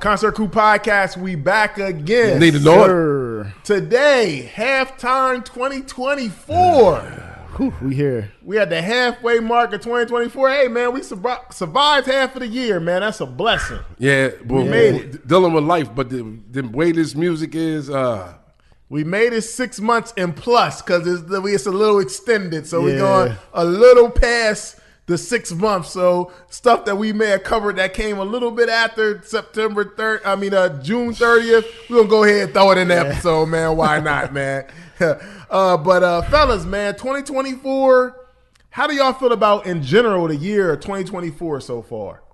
Concert Crew Podcast, we back again. Need to know it. Today, halftime 2024. Whew, we here. We at the halfway mark of 2024. Hey, man, we survived half of the year, man. That's a blessing. Yeah, we made it. Dealing with life, but the way this music is, we made it 6 months and plus because it's a little extended. So we're going a little past the 6 months. So stuff that we may have covered that came a little bit after June 30th, we're going to go ahead and throw it in the episode, man. Why not, man? But fellas, man, 2024, how do y'all feel about, in general, the year of 2024 so far?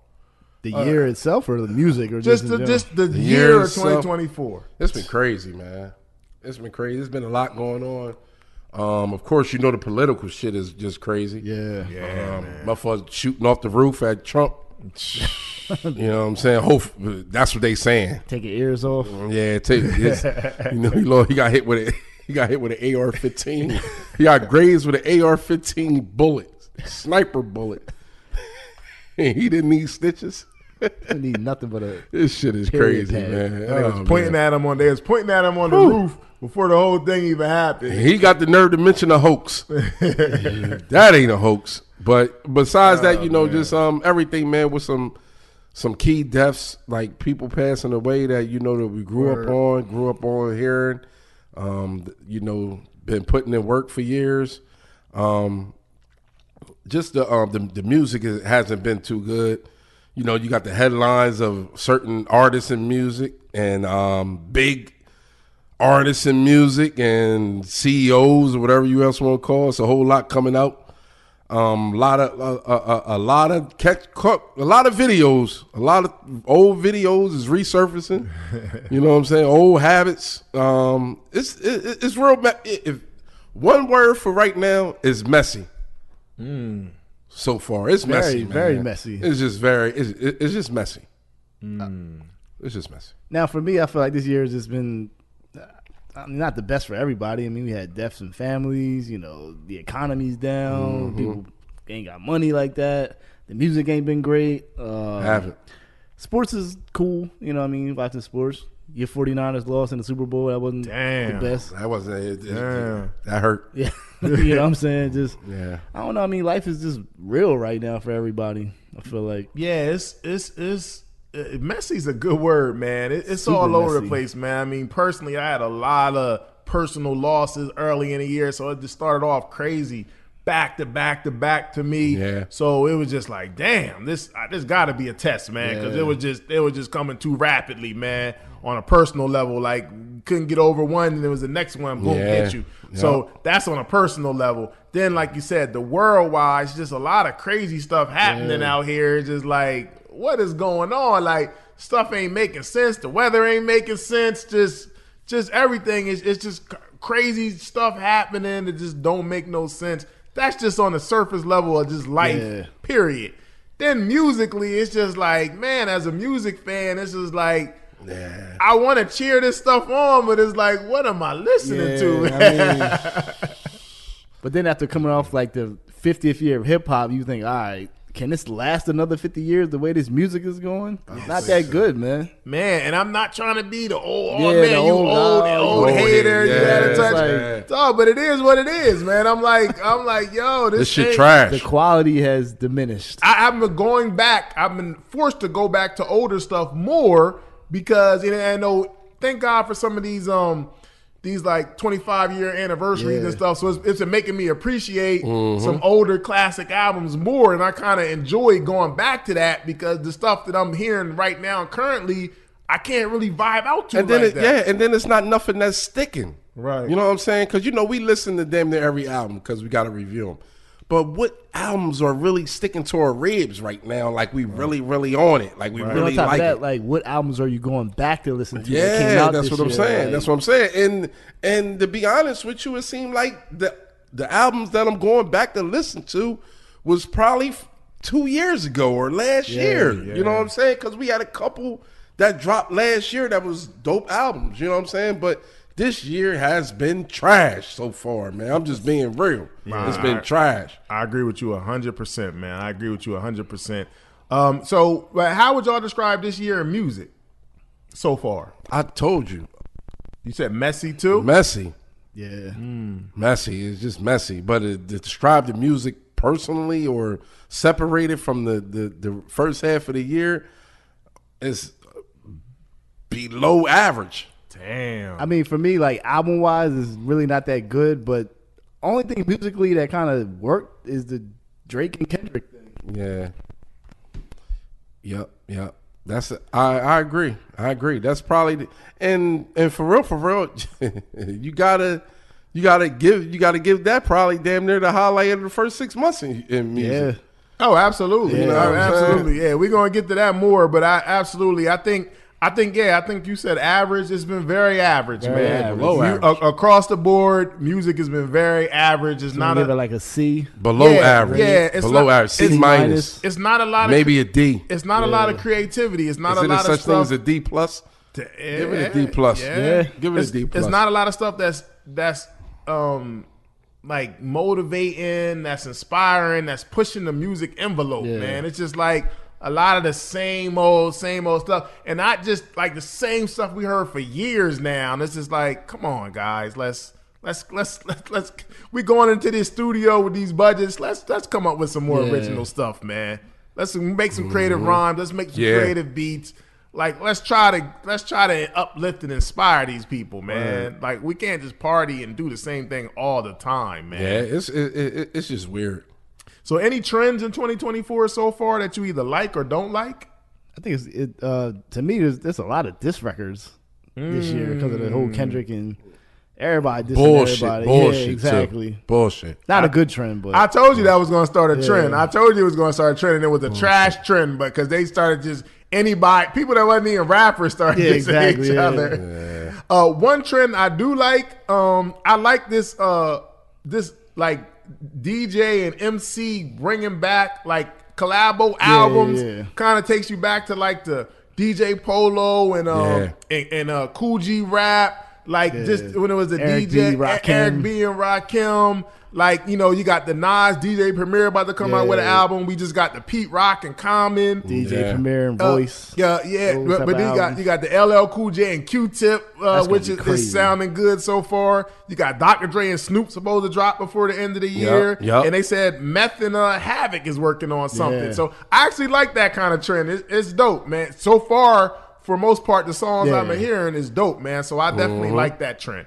The year itself or the music? Or just the year of 2024. It's been crazy, man. It's been crazy. There's been a lot going on. Of course, you know the political shit is just crazy. Yeah. Motherfuckers shooting off the roof at Trump. You know what I'm saying? That's what they saying. Take your ears off. Yeah, he got hit with it. He got hit with an AR-15. He got grazed with an AR-15 bullet, sniper bullet. And he didn't need stitches. He need nothing but a. This shit is crazy, man. They was pointing at him on the roof before the whole thing even happened. He got the nerve to mention a hoax. That ain't a hoax. But besides that, just everything, man, with some key deaths, like people passing away that that we grew up on hearing. Been putting in work for years. Just the music hasn't been too good. You got the headlines of certain artists in music and big artists in music and CEOs or whatever you else want to call it. It's a whole lot coming out. A lot of videos, a lot of old videos is resurfacing. You know what I'm saying? Old habits. It's real. If one word for right now is messy. So far, it's messy. Very messy. It's just it's just messy. It's just messy. Now, for me, I feel like this year has just been not the best for everybody. I mean, we had deaths in families. The economy's down. People ain't got money like that. The music ain't been great. Haven't. Sports is cool. Watching sports. Your 49ers lost in the Super Bowl. That wasn't the best. That wasn't. That hurt. Yeah. You know what I'm saying? Just yeah. I don't know. I mean, life is just real right now for everybody. I feel like it's messy's a good word, man. It's all over the place, man. I mean, personally, I had a lot of personal losses early in the year, so it just started off crazy, back to back to me. Yeah. So it was just like, damn, this got to be a test, man, because it was just coming too rapidly, man. On a personal level, like couldn't get over one, and there was the next one, boom, hit you. Yep. So that's on a personal level. Then, like you said, the worldwide, it's just a lot of crazy stuff happening out here. It's just like, what is going on? Like, stuff ain't making sense. The weather ain't making sense. Just everything it's just crazy stuff happening that just don't make no sense. That's just on the surface level of just life, period. Then musically, it's just like, man, as a music fan, it's just like, I want to cheer this stuff on, but it's like, what am I listening to? But then after coming off like the 50th year of hip hop, you think, all right, can this last another 50 years the way this music is going? It's not that good, man. Man, and I'm not trying to be the old hater. But it is what it is, man. I'm like, yo, this shit trash. The quality has diminished. I've been forced to go back to older stuff more because I know, thank God for some of these like 25-year anniversaries and stuff. So it's making me appreciate some older classic albums more, and I kind of enjoy going back to that because the stuff that I'm hearing right now currently, I can't really vibe out to. And then it's not nothing that's sticking. Right. You know what I'm saying? Because we listen to damn near every album because we got to review them. But what albums are really sticking to our ribs right now? Like we really on it. Like we really like it. Like what albums are you going back to listen to? Yeah, that's what I'm saying. That's what I'm saying. And to be honest with you, it seemed like the albums that I'm going back to listen to was probably 2 years ago or last year. Yeah. You know what I'm saying? Because we had a couple that dropped last year that was dope albums. You know what I'm saying? But this year has been trash so far, man. I'm just being real. It's been trash. I agree with you 100%, man. I agree with you 100%. So how would y'all describe this year in music? so far? I told you. You said messy too? Messy. Yeah. Messy. It's just messy. But to describe the music personally or separated from the first half of the year is below average. Damn. I mean, for me, like album wise, is really not that good. But only thing musically that kind of worked is the Drake and Kendrick thing. Yeah. Yep. I agree. That's probably and for real, you gotta give that probably damn near the highlight of the first 6 months in music. Yeah. Oh, absolutely. You know what I'm absolutely. saying? Yeah, we're gonna get to that more, but I think you said average. It's been very average, Very man. average. Below average. Across the board, music has been very average. It's not Give it like a C. Below Yeah, average. yeah, it's below not- average. C it's- minus. It's not a lot of Maybe a D. It's not a lot of creativity. It's not Is a it lot such of thing stuff. as a D plus? Give it a D plus. Yeah. Give it a D plus. It's not a lot of stuff that's like motivating, that's inspiring, that's pushing the music envelope, Yeah. man. It's just like a lot of the same old stuff, and not just like the same stuff we heard for years now. And it's just like, come on, guys, let's we going into this studio with these budgets. Let's come up with some more original stuff, man. Let's make some creative rhymes. Let's make some creative beats. Like let's try to uplift and inspire these people, man. Right. Like we can't just party and do the same thing all the time, man. Yeah, it's just weird. So any trends in 2024 so far that you either like or don't like? I think to me, there's a lot of diss records this year because of the whole Kendrick and everybody dissing everybody. Bullshit, Yeah, exactly. too. Bullshit. Not a good trend, but I told you that was going to start a trend. Yeah. I told you it was going to start a trend, and it was a trash trend, but because they started just people that wasn't even rappers started dissing each other. Yeah. One trend I do like, I like this like DJ and MC bringing back like collabo albums. yeah. Kind of takes you back to like the DJ Polo and Cool G rap. Like just when it was the Eric DJ B, Rakim. Eric B and Rakim. Like, you know, you got the Nas DJ Premier about to come out with an album. We just got the Pete Rock and Common. DJ Premier and Voice. But then you got the LL Cool J and Q-Tip, which is sounding good so far. You got Dr. Dre and Snoop supposed to drop before the end of the year. Yep. And they said Meth and Havoc is working on something. Yeah. So I actually like that kind of trend. It's dope, man. So far, for most part, the songs I've been hearing is dope, man. So I definitely like that trend.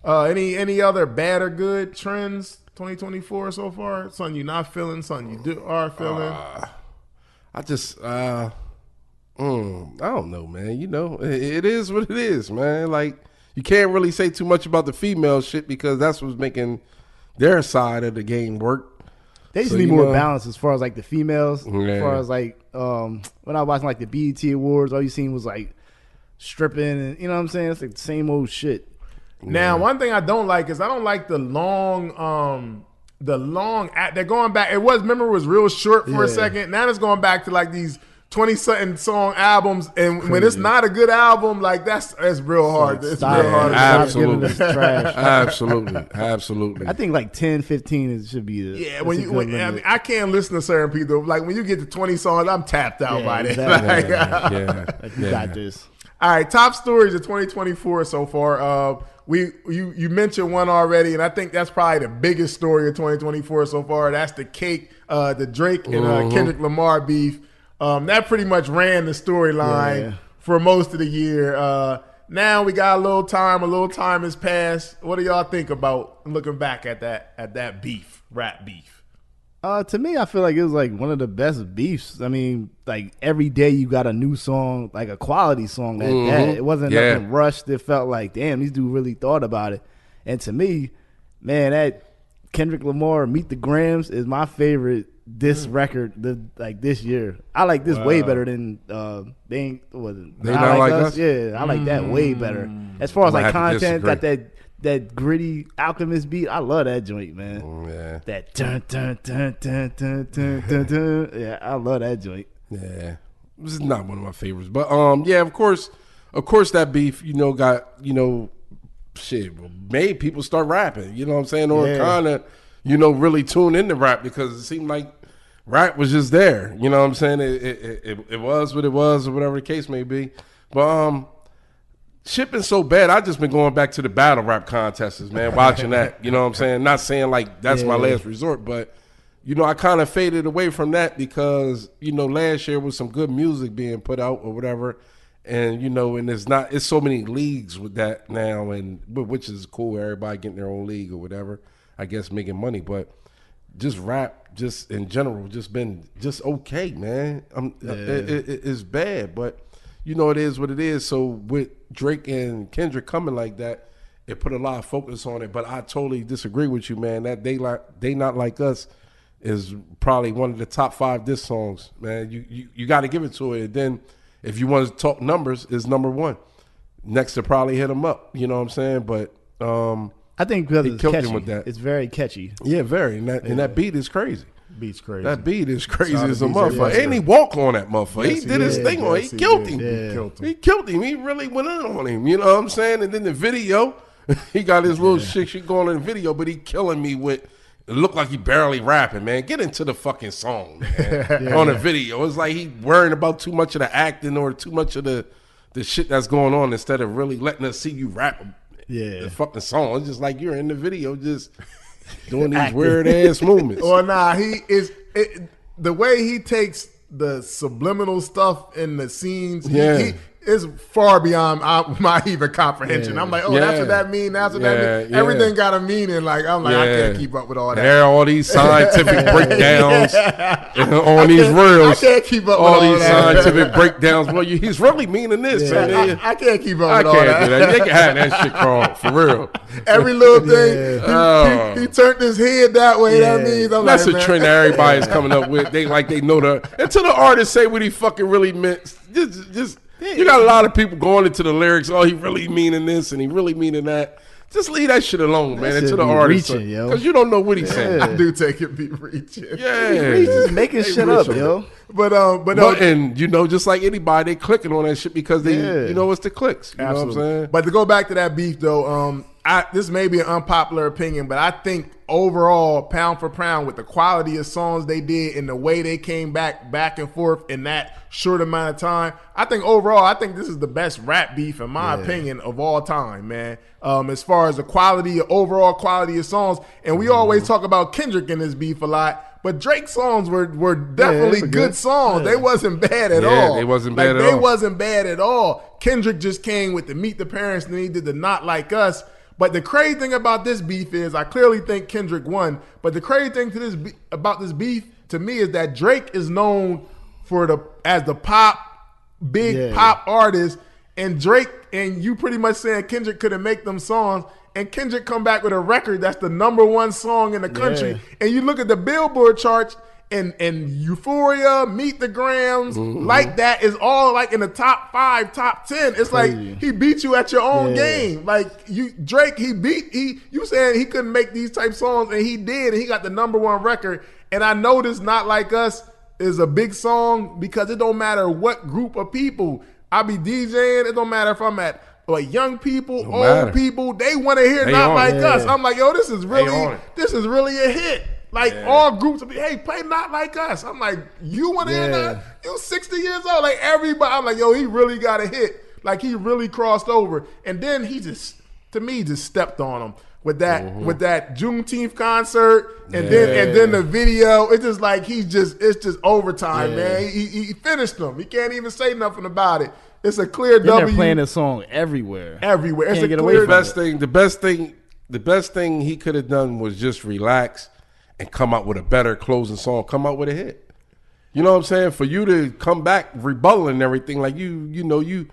Any other bad or good trends 2024 so far? Something you're not feeling, something you are feeling? I don't know, man. You know, it is what it is, man. Like, you can't really say too much about the female shit because that's what's making their side of the game work. They just need more balance as far as like the females. Yeah. As far as like when I was watching like the BET Awards, all you seen was like stripping and you know what I'm saying? It's like the same old shit. Now, one thing I don't like is I don't like the long they're going back. Remember it was real short for a second. Now it's going back to like these 20-something song albums, and when it's not a good album, like that's real hard. It's real hard. Absolutely. Trash. Absolutely. I think like 10, 15 should be the I can't listen to certain people. Like when you get to 20 songs, I'm tapped out by that. Exactly. Like, you got this. All right, top stories of 2024 so far. You mentioned one already, and I think that's probably the biggest story of 2024 so far. That's the the Drake and Kendrick Lamar beef. That pretty much ran the storyline for most of the year. Now we got a little time has passed. What do y'all think about looking back at that beef, rap beef? To me, I feel like it was like one of the best beefs. I mean, like every day you got a new song, like a quality song at that. It wasn't nothing rushed. It felt like, damn, these dudes really thought about it. And to me, man, that Kendrick Lamar Meet the Grams is my favorite diss record this year. I like this way better than They Not Like Us. Yeah, I like that way better. As far as like content, got that gritty Alchemist beat. I love that joint, man. Yeah. That dun dun dun dun dun dun dun dun. Yeah, I love that joint. Yeah. This is not one of my favorites. But yeah, of course that beef, got, made people start rapping, you know what I'm saying? Or kind of, really tune into rap because it seemed like rap was just there. You know what I'm saying? It was what it was or whatever the case may be. But shit been so bad. I just been going back to the battle rap contests, man, watching that. You know what I'm saying? Not saying like that's my last resort, but I kind of faded away from that because last year was some good music being put out or whatever, and and it's so many leagues with that now, and which is cool. Everybody getting their own league or whatever. I guess making money, but just rap, just in general, just been just okay, man. It's bad, but. It is what it is. So with Drake and Kendrick coming like that, it put a lot of focus on it. But I totally disagree with you, man. That They Not Like Us is probably one of the top 5 diss songs, man. You got to give it to it. And then if you want to talk numbers, it's number 1. Next to probably Hit 'Em Up. You know what I'm saying? But I think because it's catchy. With that. It's very catchy. Yeah, very. And that beat is crazy. Beat's crazy. That beat is crazy as a motherfucker. And he walked on that motherfucker. Yes, he did his thing on it. He killed him. Yeah. He killed him. He really went in on him. You know what I'm saying? And then the video, he got his little shit going in the video, but he killing me with, it looked like he barely rapping, man. Get into the fucking song, man. On the video. It's like he worrying about too much of the acting or too much of the shit that's going on instead of really letting us see you rap the fucking song. It's just like you're in the video just... doing these weird ass movements. Or the way he takes the subliminal stuff in the scenes. He is far beyond my even comprehension. I'm like, that's what that means. That's what that means. Everything got a meaning. Like I can't keep up with all that. There are all these scientific breakdowns on these reels. I can't keep up with all these scientific breakdowns. Well, he's really meaning this. Yeah. I can't keep up with all that. I can't do that. They can have that shit, Carl, for real. Every little thing. He turned his head that way. That means that's a trend everybody's coming up with. They know until the artist say what he fucking really meant. Just. You got a lot of people going into the lyrics. Oh, he really meaning this and he really meaning that. Just leave that shit alone, man. Until the artist, because you don't know what he's saying. I do take it be reaching. Yeah, he's just making shit up, yo. But and just like anybody, they clicking on that shit because they, it's the clicks. You know what I'm saying? But to go back to that beef though, this may be an unpopular opinion, but I think overall, pound for pound, with the quality of songs they did and the way they came back and forth in that short amount of time, I think this is the best rap beef in my opinion of all time, man. As far as the overall quality of songs, and we always talk about Kendrick in this beef a lot, but Drake's songs were definitely good songs. Yeah. They wasn't bad at all. They wasn't bad at all. They wasn't bad at all. Kendrick just came with the Meet the Parents, and then he did the Not Like Us. But the crazy thing about this beef is, I clearly think Kendrick won. But the crazy thing about this beef to me is that Drake is known as the big pop artist, and Drake and you pretty much saying Kendrick couldn't make them songs, and Kendrick come back with a record that's the #1 song in the country, and you look at the Billboard charts. And Euphoria, Meet the Grams, like that is all like in the top 5, top 10. It's like he beat you at your own game. Like Drake, you saying he couldn't make these type songs, and he did, and he got the #1 record. And I know this Not Like Us is a big song because it don't matter what group of people I be DJing. It don't matter if I'm at young people, old people, they want to hear Not Like Us. I'm like, yo, this is really a hit. All groups will be, hey, play Not Like Us. I'm like, you want to hear that? You 60 years old. Like everybody, I'm like, yo, he really got a hit. Like he really crossed over. And then he just stepped on him with that Juneteenth concert, and then the video. It's just like it's just overtime, man. He finished them. He can't even say nothing about it. It's a clear W. They're playing this song everywhere. It's a get clear away from the best thing he could have done was just relax and come out with a better closing song, come out with a hit. You know what I'm saying? For you to come back rebutting and everything, like you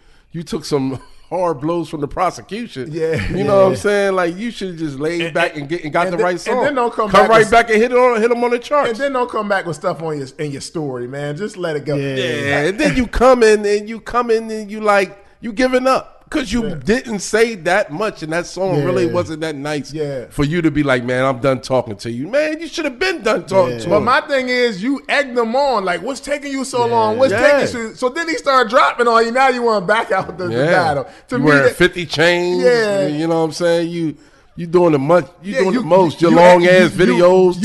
took some hard blows from the prosecution. Yeah. You know what I'm saying? Like you should have just laid back and got the right song. And then don't come right back and hit them on the charts. And then don't come back with stuff in your story, man. Just let it go. Yeah. And then you come in and you giving up. Because you didn't say that much, and that song really wasn't that nice for you to be like, man, I'm done talking to you. Man, you should have been done talking to him. But my thing is, you egged them on. Like, what's taking you so long? What's taking you? So then he started dropping on you. Now you want to back out the battle. You wearing 50 chains. Yeah. You know what I'm saying? You doing the most. Your long ass videos,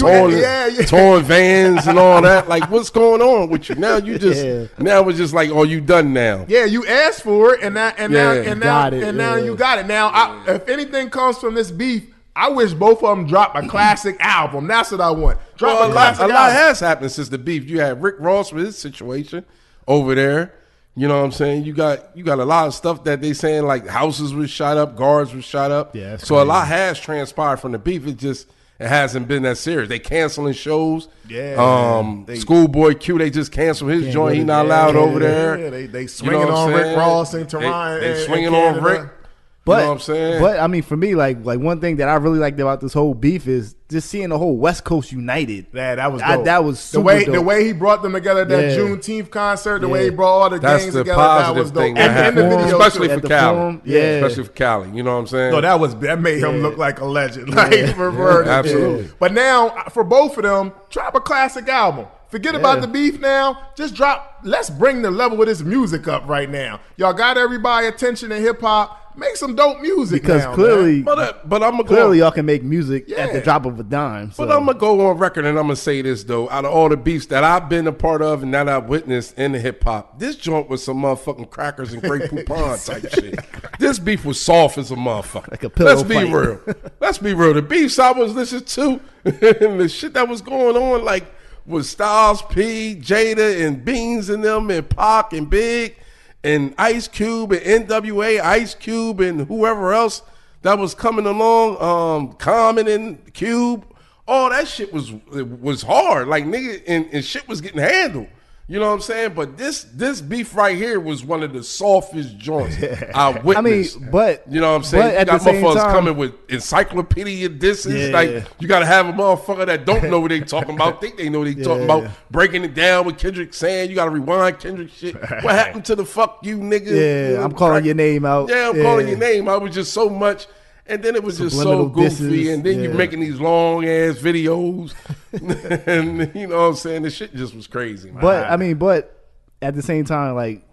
torn vans and all that. Like, what's going on with you now? You just now it's just like, oh, you done now? Yeah, you asked for it, and now you got it. Now, if anything comes from this beef, I wish both of them drop a classic album. That's what I want. Drop a classic album. A lot has happened since the beef. You had Rick Ross with his situation over there. You know what I'm saying? You got a lot of stuff that they saying, like houses was shot up, guards was shot up. Yeah, so crazy. A lot has transpired from the beef. It hasn't been that serious. They canceling shows. Yeah. Schoolboy Q, they just canceled his joint. He not allowed over there. Yeah, they swinging on Rick Ross and Teron. They swinging on Rick. But, you know what I'm saying? But I mean, for me, like one thing that I really liked about this whole beef is just seeing the whole West Coast united. Yeah, that was dope. That was super dope. The way he brought them together at that Juneteenth concert, the way he brought all the gangs together, that was dope. Thing especially for Cali. Especially for Cali. You know what I'm saying? No, that made him look like a legend. Like for Bird. Absolutely. But now, for both of them, drop a classic album. Forget about the beef now. Just drop. Let's bring the level of this music up right now. Y'all got everybody attention in hip hop. Make some dope music because now, clearly, but I'm clearly y'all can make music at the drop of a dime. So. But I'm gonna go on record and I'm gonna say this though: out of all the beefs that I've been a part of and that I've witnessed in the hip hop, this joint was some motherfucking crackers and Grey Poupon type shit. This beef was soft as a motherfucker. Like a pillow Let's be real. Let's be real. The beefs I was listening to and the shit that was going on, like with Styles P, Jada, and Beans and them, and Pac and Big. And Ice Cube and NWA, Ice Cube and whoever else that was coming along, Common and Cube, all that shit was hard. Like nigga, and shit was getting handled. You know what I'm saying? But this beef right here was one of the softest joints I witnessed. I mean, but you know what I'm saying? You got motherfuckers coming with encyclopedia disses. Like you got to have a motherfucker that don't know what they talking about, think they know what they talking about, breaking it down with Kendrick saying you got to rewind Kendrick shit. What happened to the fuck you nigga? Yeah, I'm calling your name out. Yeah, I'm calling your name. I was just so much. And then it was just so goofy. Disses, and then you're making these long ass videos. And you know what I'm saying? The shit just was crazy. Man. But I mean, but at the same time, like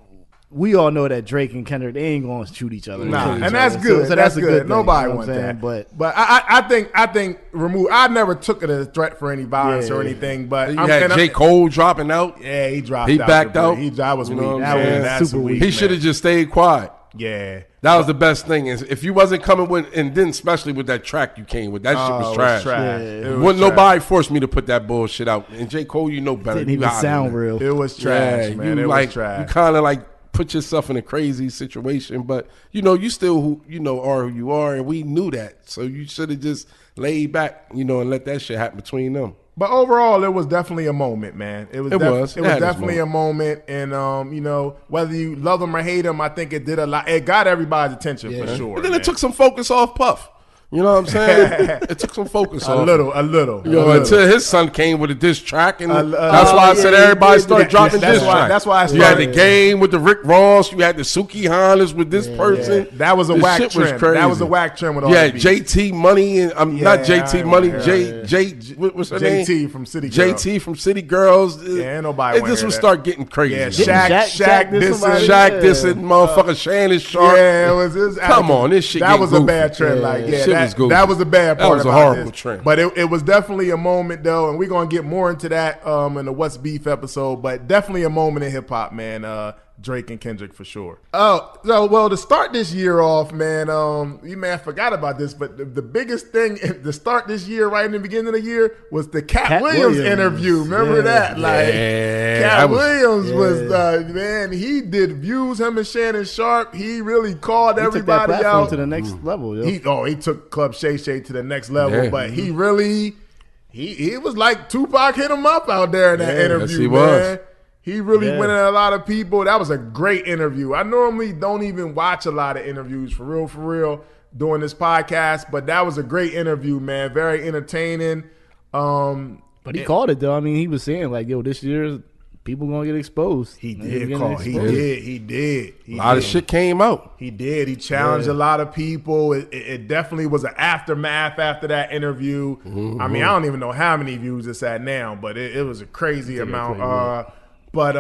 we all know that Drake and Kendrick, they ain't gonna shoot each other. Nah, and that's good. So that's a good thing. Nobody wants that. But I think remove. I never took it as a threat for any violence or anything. But you had J. Cole dropping out. Yeah, he dropped. He backed out. That was weak. That was super weak. He should have just stayed quiet. Yeah. That was the best thing. Is if you wasn't coming with, and then especially with that track you came with, that shit was trash. Wouldn't nobody force me to put that bullshit out. And J. Cole, you know better. Didn't even sound real. It was trash, man. It was trash. You kind of like put yourself in a crazy situation, but you know you still are who you are, and we knew that. So you should have just laid back, and let that shit happen between them. But overall, it was definitely a moment, man. It was definitely a moment, and whether you love him or hate him, I think it did a lot. It got everybody's attention for sure. And then it took some focus off Puff. You know what I'm saying? It took some focus off. A little. Until his son came with a diss track, and that's why I said everybody started dropping diss tracks. That's why I started. You had the Game with the Rick Ross. You had the Suki Hondas with this person. That was a whack trend. That was a whack trend with all the beats. JT Money and not JT Money. What's her name? JT from City Girls. JT from City Girls. Yeah, nobody. It just would start getting crazy. Yeah, Shaq dissing motherfucker Shannon Sharp. Yeah, it was. Come on, this shit. That was a bad trend. Like that was a bad part. That was a horrible trend. But it was definitely a moment, though, and we're going to get more into that in the What's Beef episode, but definitely a moment in hip-hop, man. Drake and Kendrick for sure. To start this year off, man, you may have forgot about this, but the biggest thing to start this year, right in the beginning of the year, was the Cat Williams interview. Remember that? Like, Cat Williams was, man, he did views, him and Shannon Sharp. He really called everybody took that out. To the next level. Yo. He took Club Shay Shay to the next level, but he really, he was like Tupac hit him up out there in that interview, he man. He really went at a lot of people. That was a great interview. I normally don't even watch a lot of interviews for real, doing this podcast, but that was a great interview, man. Very entertaining. But he called it, though. I mean, he was saying, like, yo, this year people going to get exposed. He did call. He did. A lot of shit came out. He did. He challenged a lot of people. It definitely was an aftermath after that interview. Mm-hmm. I mean, I don't even know how many views it's at now, but it was a crazy amount. But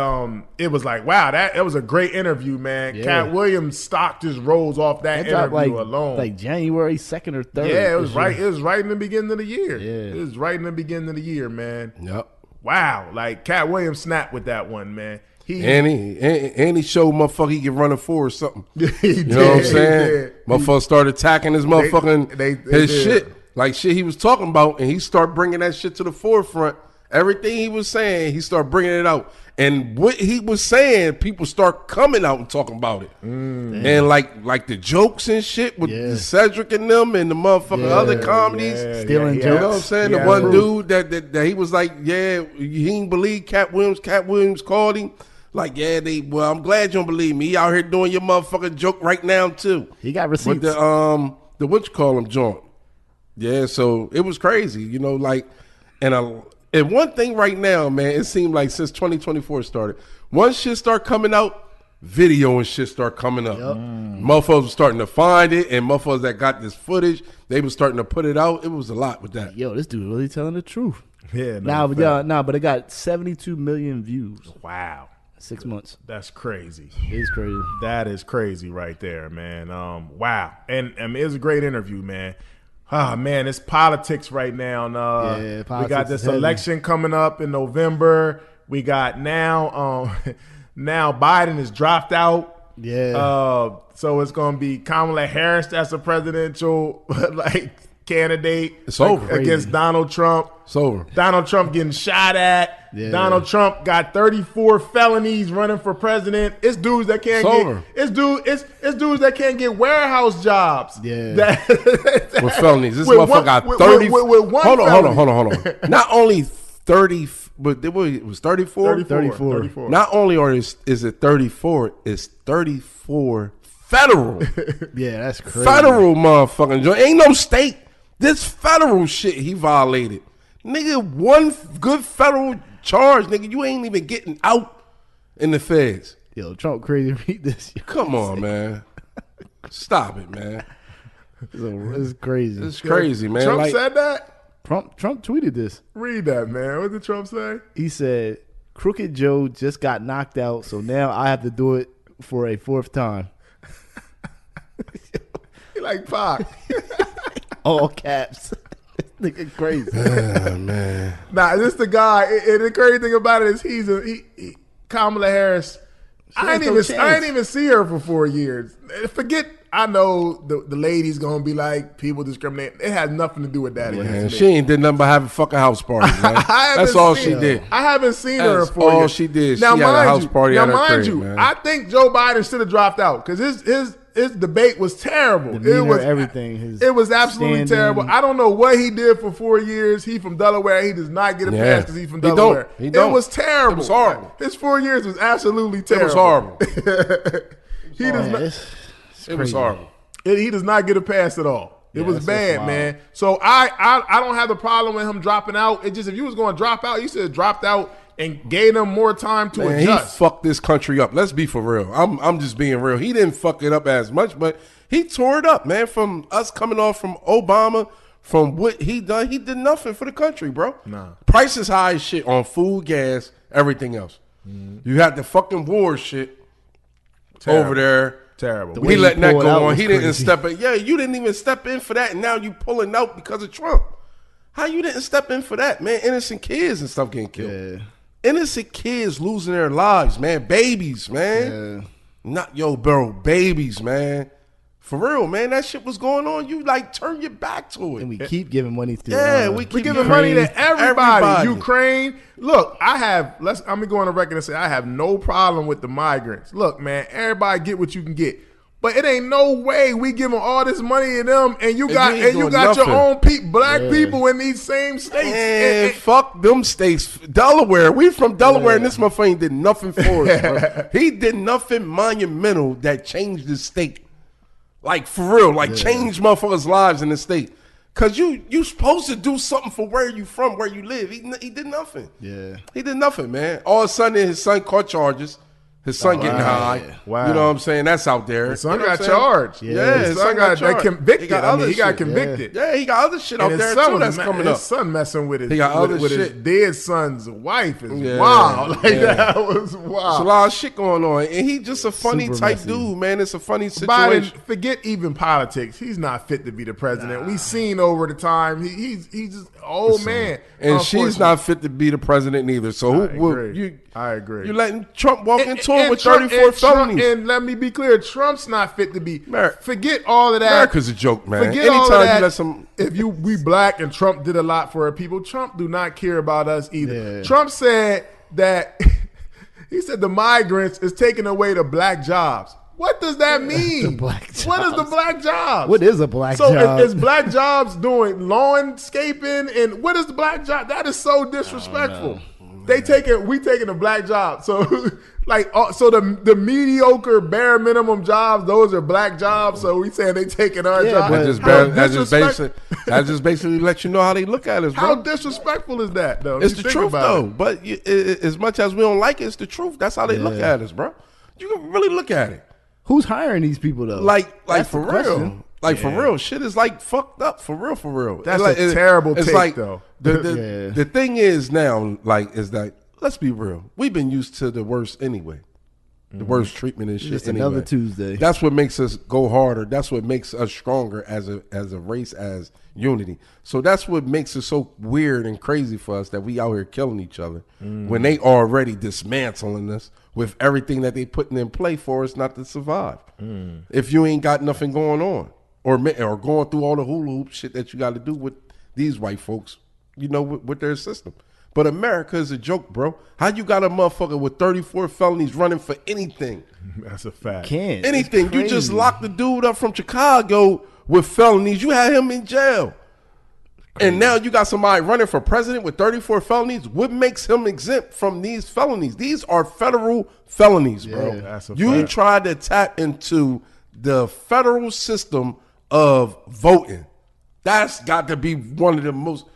it was like, wow, that was a great interview, man. Yeah. Cat Williams stock just rose off that interview alone. Like January 2nd or 3rd. Yeah, it was right. It was right in the beginning of the year. Yeah. It was right in the beginning of the year, man. Yep. Wow, like Cat Williams snapped with that one, man. He showed motherfucker he can run it for or something. He you know what I'm saying? Motherfucker started attacking his motherfucking his shit. Like shit he was talking about, and he started bringing that shit to the forefront. Everything he was saying, he started bringing it out. And what he was saying, people start coming out and talking about it. And like the jokes and shit with Cedric and them and the motherfucking other comedies. Stealing jokes. You know what I'm saying? The one dude that he was like, he didn't believe Cat Williams. Cat Williams called him. Like, well, I'm glad you don't believe me. He out here doing your motherfucking joke right now, too. He got receipts. But the what you call him joint. Yeah, so it was crazy, you know, like, and one thing right now, man, it seemed like since 2024 started, once shit start coming out, video and shit start coming up. Yep. Motherfuckers were starting to find it, and motherfuckers that got this footage, they were starting to put it out. It was a lot with that. Yo, this dude really telling the truth. Yeah. But it got 72 million views. Wow. 6 months. That's crazy. It is crazy. That is crazy right there, man. Wow. And I mean, it was a great interview, man. Oh, man, it's politics right now. We got this election coming up in November. We got now Biden is dropped out. Yeah. So it's going to be Kamala Harris that's a presidential candidate. It's over against Donald Trump. It's over. Donald Trump getting shot at. Yeah. Donald Trump got 34 felonies running for president. It's dudes that can't it's dudes that can't get warehouse jobs. Yeah. With felonies. This motherfucker got 30. Hold on. Not only 30, but it was 34? 34. Not only is it 34, it's 34 federal. Yeah, that's crazy. Federal motherfucking joint. Ain't no state. This federal shit he violated. Nigga, one good federal charge, nigga, you ain't even getting out in the feds. Yo, Trump crazy read this. Come on, man. Stop it, man. It's crazy. It's crazy, man. Trump said that? Trump tweeted this. Read that, man. What did Trump say? He said, Crooked Joe just got knocked out, so now I have to do it for a 4th time. He like Pac. All caps. This nigga crazy. Man. Nah, this the guy. And the crazy thing about it is Kamala Harris. I ain't even see her for 4 years. Forget. I know the lady's gonna be like people discriminate. It has nothing to do with that. Man, she ain't did nothing but have a fucking house party, man. That's all she did. I haven't seen her in 4 years. All she did. Now, she had a house party at her crib, man. I think Joe Biden should have dropped out because his debate was terrible. It was everything. It was absolutely terrible. I don't know what he did for 4 years. He from Delaware. He does not get a pass because he's from Delaware. He don't. It was terrible. It was horrible. His 4 years was absolutely terrible. It was horrible. It was horrible. He does not get a pass at all. It was bad, man. So I don't have the problem with him dropping out. It just if you was going to drop out, you should have dropped out and gave them more time to adjust. He fucked this country up. Let's be for real. I'm just being real. He didn't fuck it up as much, but he tore it up, man. From us coming off from Obama, from what he done, he did nothing for the country, bro. Nah. Prices high as shit on food, gas, everything else. Mm-hmm. You had the fucking war shit over there. Terrible. He letting that go on. He didn't step in. Yeah, you didn't even step in for that, and now you pulling out because of Trump. How you didn't step in for that, man? Innocent kids and stuff getting killed. Yeah. Innocent kids losing their lives, man. Babies, man. Yeah. Not babies, man. For real, man. That shit was going on. You turn your back to it. And we keep giving money to we keep giving money to everybody. Ukraine. Look, I'm gonna go on the record and say I have no problem with the migrants. Look, man, everybody get what you can get. But it ain't no way we giving all this money to them and you got your own black people in these same states. And fuck them states. Delaware. We from Delaware and this motherfucker ain't did nothing for us, bro. He did nothing monumental that changed the state. Like for real, change motherfuckers' lives in the state. Cause you supposed to do something for where you from, where you live. He did nothing. Yeah, he did nothing, man. All of a sudden, his son caught charges. His son getting high. Yeah. Wow. You know what I'm saying? That's out there. His son you know got charged. Yeah, his son got charged. convicted. He got shit. convicted. Yeah, he got other shit out there too that's coming up. His son messing with his, He got other with his shit. dead son's wife is wild. Like that was wild. There's a lot of shit going on. And he just a funny Super type messy. dude, man. It's a funny situation. Biden, forget even politics. He's not fit to be the president. We seen over the time. He's just old man. And she's not fit to be the president neither. So I agree. You're letting Trump walk into it with Trump, 34 felonies. and let me be clear, Trump's not fit to be. America. Forget all of that. America's a joke, man. Forget all of that. You let some, if we black and Trump did a lot for our people, Trump do not care about us either. Yeah. Trump said that he said the migrants is taking away the black jobs. What does that mean? The black jobs. What is the black jobs? What is a black so job? is black jobs doing lawnscaping and what is the black job? That is so disrespectful. We taking the black job. So so the mediocre bare minimum jobs, those are black jobs. So we saying they taking our job. I just basically let you know how they look at us, bro. How disrespectful is that, though? It's the truth, though. But as much as we don't like it, it's the truth. That's how they look at us, bro. You can really look at it. Who's hiring these people though? Like for real. Like for real. Shit is like fucked up for real. That's a terrible take, though. The thing is now, is that, let's be real. We've been used to the worst anyway. The worst treatment and shit. Just anyway. another Tuesday. That's what makes us go harder. That's what makes us stronger as a race, as unity. So that's what makes it so weird and crazy for us that we out here killing each other when they already dismantling us with everything that they putting in play for us not to survive. If you ain't got nothing going on or going through all the hula hoop shit that you got to do with these white folks, with their system. But America is a joke, bro. How you got a motherfucker with 34 felonies running for anything? That's a fact. Can't. Anything. You just locked the dude up from Chicago with felonies. You had him in jail. And now you got somebody running for president with 34 felonies. What makes him exempt from these felonies? These are federal felonies, bro. That's a You fact. tried to tap into the federal system of voting. That's got to be one of the most,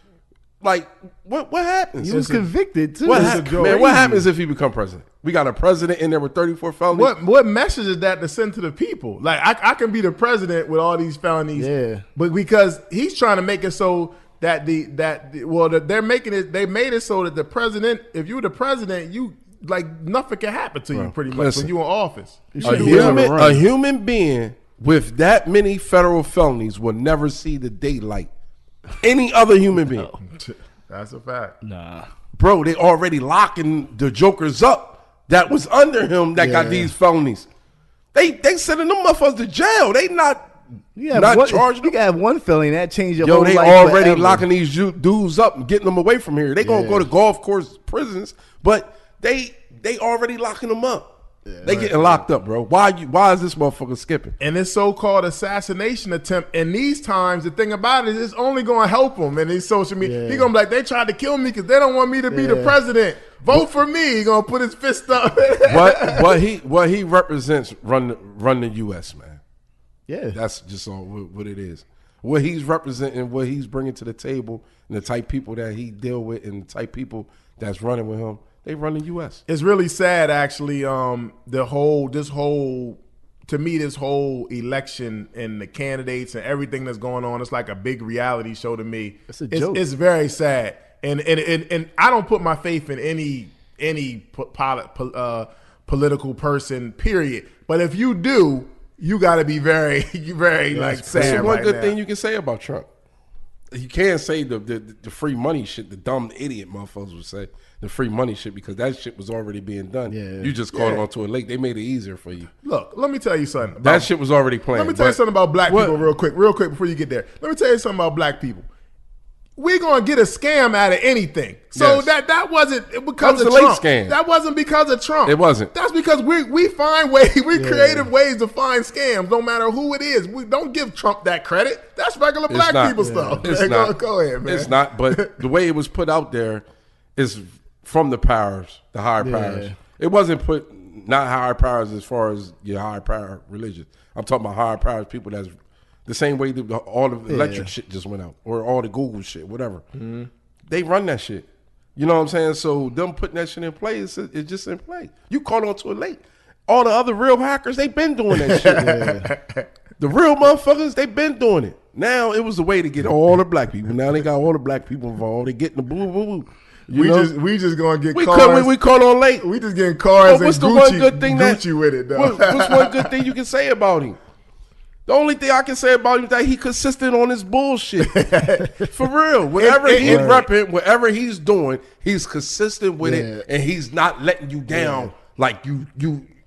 what happens? He was convicted too. What It's what happens if he become president? We got a president in there with 34 felonies. What message is that to send to the people? Like I can be the president with all these felonies, but because he's trying to make it so that they're making it. They made it so that the president, if you're the president, you nothing can happen to you pretty much when you're in office. A human being with that many federal felonies will never see the daylight. Any other human being. That's a fact. Nah. Bro, they already locking the jokers up that was under him that got these felonies. They sending them motherfuckers to jail. They not charged. You got one felony that changed your Yo, whole they life already forever. locking these dudes up and getting them away from here. They gonna go to golf course prisons, but they already locking them up. They getting locked up, bro. Why is this motherfucker skipping? And this so-called assassination attempt, in these times, the thing about it is it's only going to help him in his social media. He going to be like, they tried to kill me because they don't want me to be the president. Vote for me. He going to put his fist up. what he represents run the U.S., man. Yeah. That's just all what it is. What he's representing, what he's bringing to the table, and the type people that he deal with, and the type people that's running with him, they run the U.S. It's really sad, actually. This whole election and the candidates and everything that's going on, it's like a big reality show to me. It's a joke. It's very sad, and I don't put my faith in any political person, period. But if you do, you got to be very sad. That's one good now. thing you can say about Trump. You can't say the free money shit. The dumb idiot motherfuckers would say the free money shit because that shit was already being done. Yeah. You just caught on to it late. They made it easier for you. Look, let me tell you something. That shit was already planned. Let me tell you something about black people real quick before you get there. Let me tell you something about black people. We're gonna get a scam out of anything. So that wasn't because of Trump. Scam. That wasn't because of Trump. It wasn't. That's because we find ways, creative ways to find scams, no matter who it is. We don't give Trump that credit. That's regular black people stuff. It's man, not. Go ahead, man. It's not. But the way it was put out there is from the powers, the higher powers. It wasn't put not higher powers as far as your higher power religion. I'm talking about higher powers, people that's the same way that all the electric shit just went out, or all the Google shit, whatever. Mm-hmm. They run that shit. You know what I'm saying? So them putting that shit in play, it's just in play. You caught on to it late. all the other real hackers, they been doing that shit. Yeah. The real motherfuckers, they been doing it. Now it was a way to get all the black people. Now they got all the black people involved. They getting the boo boo. We just gonna get cars. We caught on late. We just getting cars. What's and the Gucci, one good thing Gucci with it though? What's one good thing you can say about him? The only thing I can say about him is that he consistent on his bullshit. For real. Whatever he's repping, whatever he's doing, he's consistent with it, and he's not letting you down like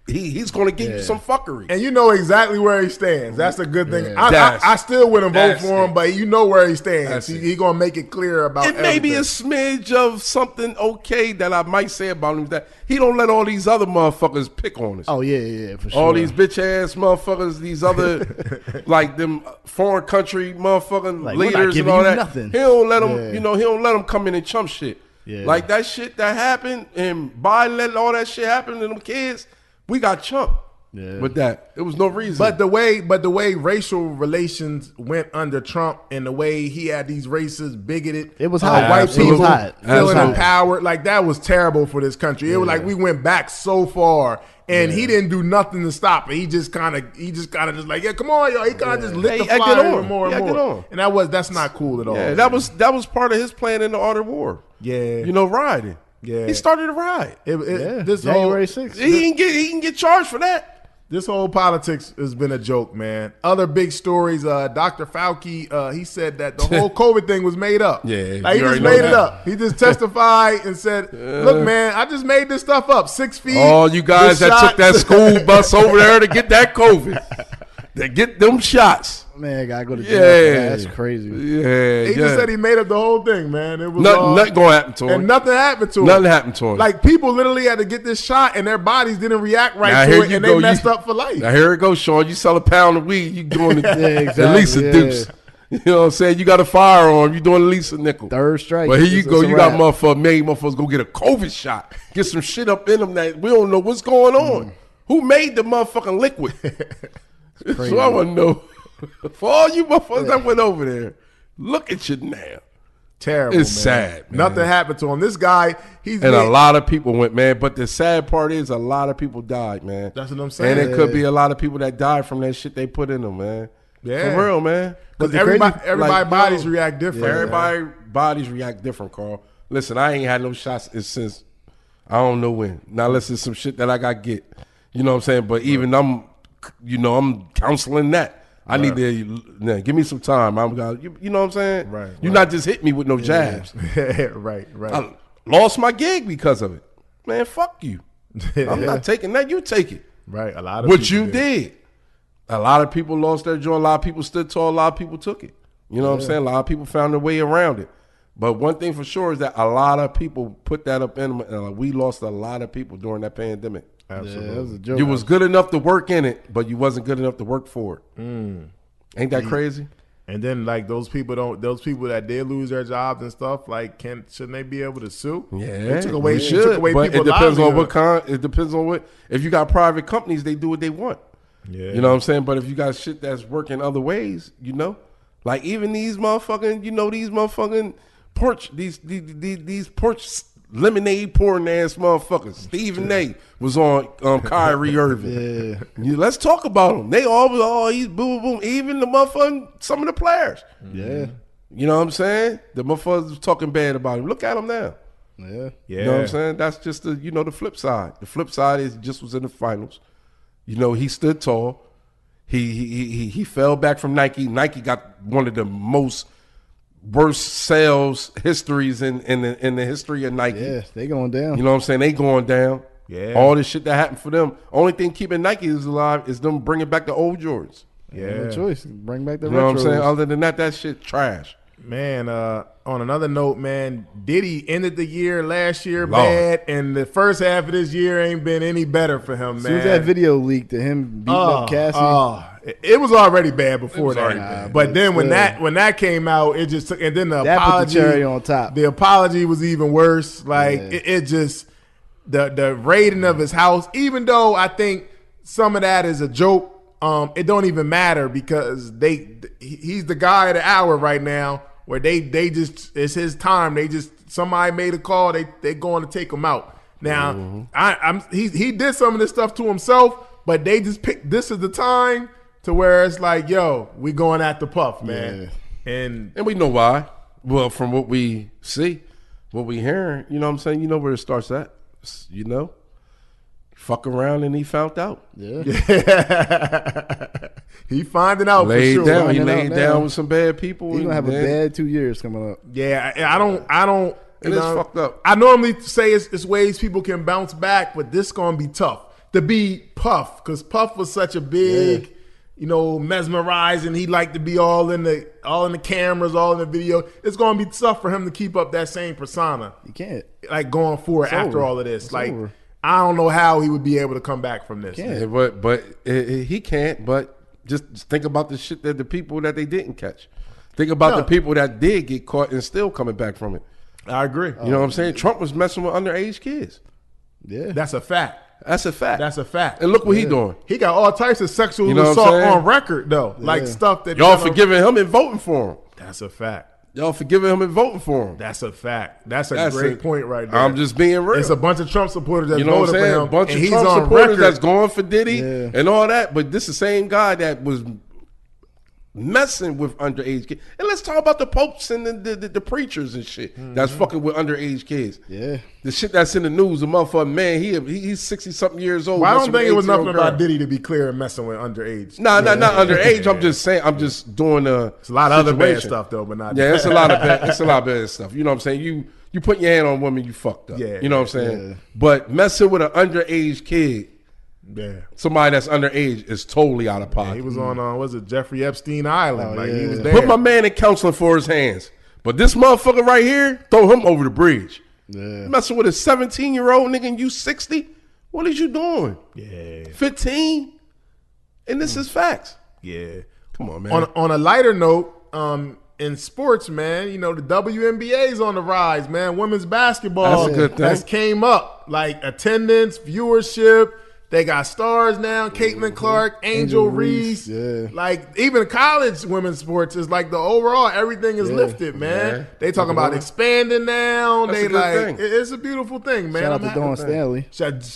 he's going to give you some fuckery. And you know exactly where he stands. That's a good thing. I still wouldn't vote for him, but you know where he stands. He's going to make it clear about it. May be a smidge of something okay that I might say about him, that he don't let all these other motherfuckers pick on us. Oh, yeah, for sure. All these bitch-ass motherfuckers, these other, like them foreign country motherfucking like, leaders and all that. Nothing. He don't let them, he don't let them come in and chump shit. Yeah. Like that shit that happened and Biden let all that shit happen to them kids. We got chunked with that. It was no reason. But the way racial relations went under Trump and the way he had these racist, bigoted, it was hot. White people feeling empowered, like that was terrible for this country. It was like we went back so far, and he didn't do nothing to stop it. He just kind of just like, yeah, come on, yo. He kind of just lit the fire even more and more. And that's not cool at all. Yeah, that was part of his plan in the art of war. Yeah, rioting. Yeah, he started a riot. This January 6th. He can get charged for that. This whole politics has been a joke, man. Other big stories. Dr. Fauci, he said that the whole COVID thing was made up. Yeah, like, he just made it up. He just testified and said, "Look, man, I just made this stuff up. 6 feet. All you guys that took that school bus over there to get that COVID, they get them shots." Man, gotta go to jail. Yeah, that's crazy. Yeah, he just said he made up the whole thing, man. It was nothing gonna happen to him, and nothing happened to him. Nothing happened to him. Like people literally had to get this shot, and their bodies didn't react right to it, and they messed up for life. Now here it goes, Sean. You sell a pound of weed, you doing exactly, at least a deuce. You know what I'm saying? You got a firearm, you doing at least a nickel. Third strike. But here you go. You got motherfuckers go get a COVID shot, get some shit up in them that we don't know what's going on. Who made the motherfucking liquid? So I want to know. For all you motherfuckers that went over there, look at you now. Terrible. It's sad, man. Nothing happened to him. This guy, a lot of people went, man. But the sad part is, a lot of people died, man. That's what I'm saying. And it could be a lot of people that died from that shit they put in them, man. Yeah, for real, man. Because everybody's bodies react different. Everybody's bodies react different, Carl. Listen, I ain't had no shots since I don't know when. Now listen, some shit that I got get. You know what I'm saying? But even I'm counseling that. I need to give me some time. You know what I'm saying? Right. You're not just hit me with no jabs. Right. I lost my gig because of it. Man, fuck you. I'm not taking that. You take it. Right. A lot of what you did. A lot of people lost their joint. A lot of people stood tall. A lot of people took it. You know what I'm saying? A lot of people found their way around it. But one thing for sure is that a lot of people put that up in them. And we lost a lot of people during that pandemic. Absolutely. Yeah, that was a joke. You was good enough to work in it, but you wasn't good enough to work for it. Ain't that crazy? And then like those people that did lose their jobs and stuff, like shouldn't they be able to sue? Yeah, it took away but it depends on what kind. It depends on what. If you got private companies, they do what they want. Yeah, you know what I'm saying. But if you got shit that's working other ways, like even these motherfucking, these motherfucking these porch lemonade pouring ass motherfuckers. Stephen A. was on Kyrie Irving. Yeah. Let's talk about him. They always, he's boom, boom. Even the motherfucking, some of the players. Yeah. You know what I'm saying? The motherfuckers was talking bad about him. Look at him now. Yeah. You know what I'm saying? That's just the flip side. The flip side is he just was in the finals. He stood tall. He fell back from Nike. Nike got one of the most worst sales histories in the history of Nike. Yeah, they going down. You know what I'm saying? They going down. Yeah. All this shit that happened for them. Only thing keeping Nike is alive is them bringing back the old Jordans. Yeah. No choice. Bring back the retros. You know what I'm saying? Other than that shit trash. Man, on another note, man, Diddy ended the year last year bad, and the first half of this year ain't been any better for him, man. As soon as that video leaked to him beating up Cassie. It was already bad before that. But then when that came out, it just took, and then the apology, put the cherry on top. The apology was even worse. Like it just the raiding of his house, even though I think some of that is a joke, it don't even matter because he's the guy of the hour right now. Where they just, it's his time. Somebody made a call. They going to take him out. Now, he did some of this stuff to himself, but they just picked this is the time to where it's like, yo, we going at the Puff, man. Yeah. And we know why. Well, from what we see, what we hearing, you know what I'm saying? You know where it starts at. You know? Fuck around and he found out. Yeah. He finding out laid for sure. Down. He laid down with some bad people. He's gonna have a bad 2 years coming up. Yeah, I don't. And it's fucked up. I normally say it's ways people can bounce back, but this gonna be tough to be Puff because Puff was such a big, mesmerizing. He liked to be all in the cameras, all in the video. It's gonna be tough for him to keep up that same persona. You can't going forward it's after over. all of this. It's like over. I don't know how he would be able to come back from this. Yeah, but he can't. But just think about the shit that the people that they didn't catch. Think about the people that did get caught and still coming back from it. I agree. You know what I'm saying? Trump was messing with underage kids. Yeah, That's a fact. That's a fact. That's a fact. And look what he doing. He got all types of sexual You know what I'm assault saying? on record, though. Like stuff that Y'all forgiving him and voting for him. That's a fact. Y'all forgiving him and voting for him. That's a fact. That's a great point right there. I'm just being real. It's a bunch of Trump supporters that You know what I'm voted saying? for A him. bunch and of he's Trump on supporters record. that's going for Diddy and all that. But this is the same guy that was messing with underage kids. And let's talk about the popes and the preachers and shit that's fucking with underage kids. Yeah. The shit that's in the news, the motherfucker, man, he's 60-something years old. Well, I don't think it was nothing girl. about Diddy to be clear and messing with underage. Not underage. I'm just saying. I'm just doing It's a lot of other bad stuff though, but not. Yeah, it's a lot of bad. It's a lot of bad stuff. You know what I'm saying? You put your hand on women, you fucked up. Yeah, you know what I'm saying? yeah. But messing with an underage kid, somebody that's underage, is totally out of pocket. He was on was it Jeffrey Epstein Island? He was there. Put my man in counseling for his hands. But this motherfucker right here, throw him over the bridge. Yeah. Messing with a 17-year-old nigga and you 60? What is you doing? Yeah. 15? And this is facts. Yeah. Come on, man. On a lighter note, in sports, man, the WNBA is on the rise, man. Women's basketball That's a good thing. has came up. Like attendance, viewership. They got stars now. Caitlin Clark, Angel Reese. Yeah. Like even college women's sports is like the overall everything is lifted, man. Yeah. They talking about expanding now. That's they a good like thing. it's a beautiful thing, man. Shout out to Dawn Stanley.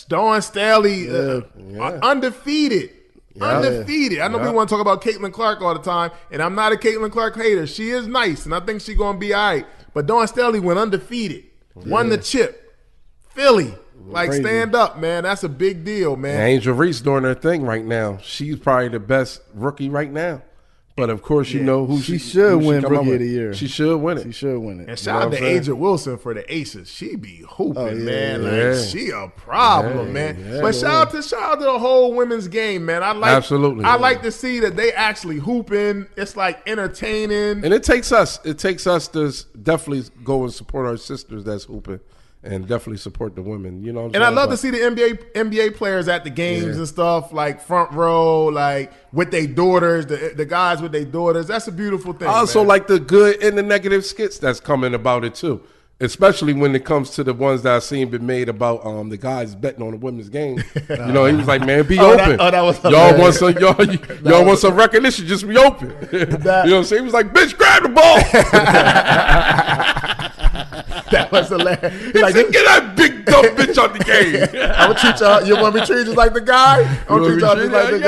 Dawn Staley, Yeah. undefeated. Undefeated. I know we want to talk about Caitlin Clark all the time, and I'm not a Caitlin Clark hater. She is nice, and I think she's going to be all right. But Dawn Staley went undefeated. Won the chip. Philly. Like, Crazy. stand up, man. That's a big deal, man. And Angel Reese doing her thing right now. She's probably the best rookie right now. But of course, you know who She should win come up Rookie with. of the Year. She should win it. She should win it. And shout out to saying? Aja Wilson for the Aces. She be hooping, man. Yeah. Like she a problem, man. yeah. But shout out to the whole women's game, man. I like to see that they actually hooping. It's like entertaining. And it takes us to definitely go and support our sisters that's hooping. And definitely support the women, you know what I'm And I saying? love to see the NBA players at the games and stuff, like front row, like with their daughters, the guys with their daughters. That's a beautiful thing. I also man. like the good and the negative skits that's coming about it too. Especially when it comes to the ones that I've seen been made about the guys betting on the women's game. You know, he was like, man, be open. that was y'all want some y'all want some recognition, just be open. You know what I'm saying? He was like, bitch, grab the ball. That was hilarious. He said, get that big dumb bitch out the game. I'm gonna treat y'all. You want me to treat you just like the guy? I'm gonna treat y'all just like the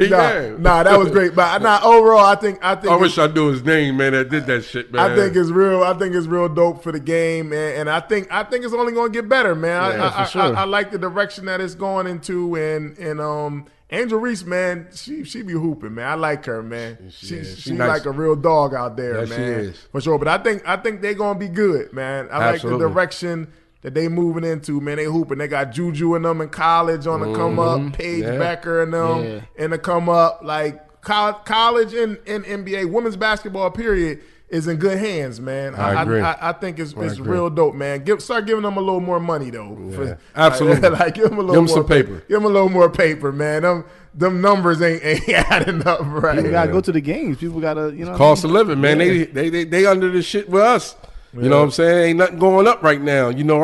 guy. Nah, that was great. But overall, I think. I wish I knew his name, man. That did that shit, man. I think it's real. I think it's real dope for the game, man. And I think it's only gonna get better, man. Yeah, for sure. I like the direction that it's going into, and Angel Reese, man, she be hooping, man. I like her, man. She's nice. like a real dog out there, Yeah, man. she is. For sure. But I think they're gonna be good, man. I Absolutely. like the direction that they moving into, man. They hooping. They got Juju and them in college on the come up, Paige Becker and them in the come up. Like college and NBA, women's basketball period is in good hands, man. I agree. I think it's real dope, man. Start giving them a little more money though. Yeah, absolutely. Like give them a little Give them more some paper. Give them a little more paper, man. Them numbers ain't adding up right. People gotta go to the games. People gotta, Cost of living, man. They under the shit with us. You know what I'm saying? Ain't nothing going up right now. You know,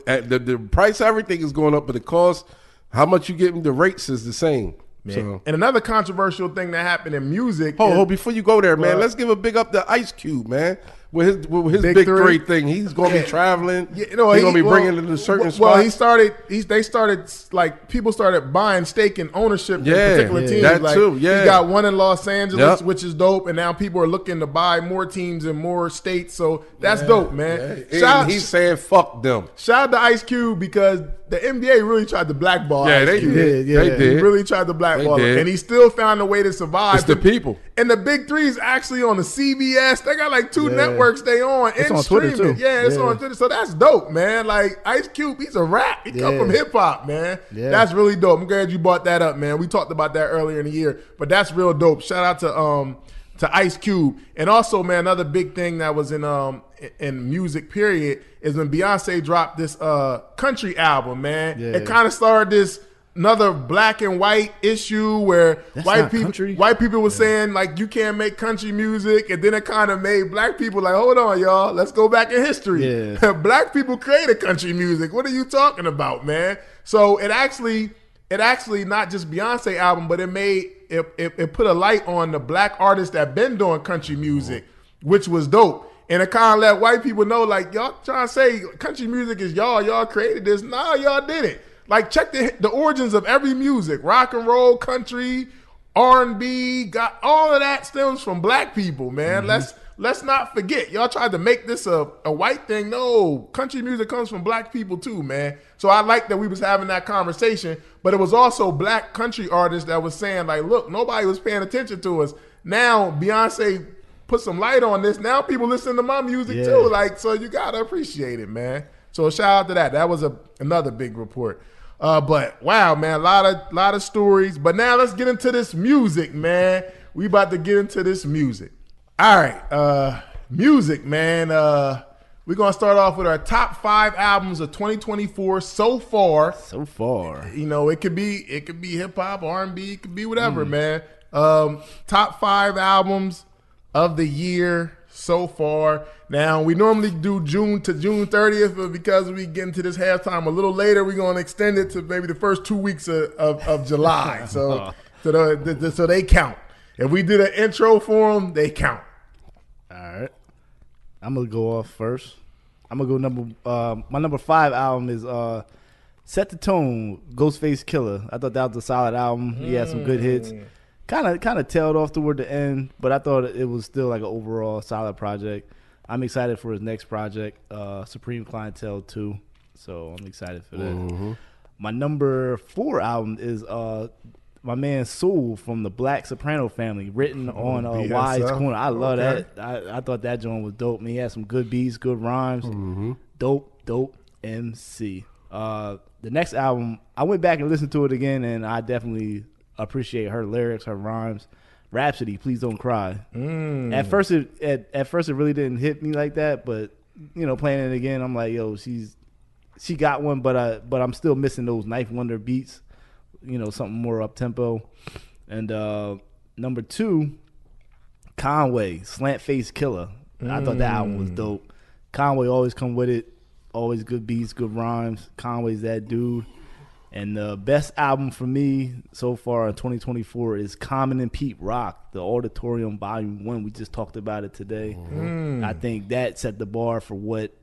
the price of everything is going up, but the cost, how much you getting, the rates is the same. So. And another controversial thing that happened in music. Before you go there, man, let's give a big up to Ice Cube, man. with his big three thing. He's going to be traveling. Yeah, he's going to be bringing it to certain spots. Well, they started like people started buying stake in ownership in particular teams. That like, too. Yeah, he got one in Los Angeles, which is dope, and now people are looking to buy more teams in more states. So that's dope, man. Yeah. He's saying fuck them. Shout out to Ice Cube because the NBA really tried to blackball. Yeah, Ice they Cube. did. Yeah, they really tried to blackball him, and he still found a way to survive. It's the people. And the big three is actually on the CBS. They got like 2 networks they on. It's and on Twitter streaming. too. Yeah, it's on Twitter. So that's dope, man. Like Ice Cube, he's a rap. He come from hip hop, man. Yeah. That's really dope. I'm glad you brought that up, man. We talked about that earlier in the year, but that's real dope. Shout out to Ice Cube. And also, man, another big thing that was in music period is when Beyonce dropped this country album, man. It kind of started this another black and white issue where white people were saying like you can't make country music, and then it kind of made black people like, hold on, y'all, let's go back in history. Yeah. Black people created country music. What are you talking about, man? So it actually not just Beyonce album, but it put a light on the black artists that been doing country music, which was dope. And it kind of let white people know, like, y'all trying to say country music is y'all created this. Nah, y'all didn't. Like, check the origins of every music. Rock and roll, country, R&B, got all of that stems from black people, man. Let's not forget. Y'all tried to make this a white thing. No, country music comes from black people too, man. So I like that we was having that conversation, but it was also black country artists that was saying, like, look, nobody was paying attention to us. Now Beyonce put some light on this. Now people listen to my music too. Like, so you gotta appreciate it, man. So shout out to that. That was another big report. But wow, man, a lot of stories. But now let's get into this music, man. We about to get into this music. All right, music, man. We're gonna start off with our top 5 albums of 2024 so far. So far, you know, it could be hip hop, R&B, it could be whatever, man. Top 5 albums of the year so far. Now, we normally do June to June 30th, but because we get into this halftime a little later, we're going to extend it to maybe the first 2 weeks of July. So they count. If we did an intro for them, they count. All right. I'm going to go off first. I'm going to go my number 5 album is Set the Tone, Ghostface Killer. I thought that was a solid album. He had some good hits. Kind of tailed off toward the end, but I thought it was still like an overall solid project. I'm excited for his next project, Supreme Clientele 2. So I'm excited for that. Mm-hmm. My number 4 album is my man Soul from the Black Soprano family, written on Wise Corner. I love that. I thought that joint was dope. Man, he had some good beats, good rhymes. Mm-hmm. Dope MC. The next album, I went back and listened to it again, and I definitely appreciate her lyrics, her rhymes. Rhapsody, Please Don't Cry. At first it really didn't hit me like that, but you know, playing it again, I'm like, yo, she got one, but I'm still missing those Knife Wonder beats. You know, something more up tempo. And number 2, Conway, Slant Face Killer. I thought that album was dope. Conway always come with it, always good beats, good rhymes. Conway's that dude. And the best album for me so far in 2024 is Common and Pete Rock, the Auditorium Volume 1. We just talked about it today. I think that set the bar for what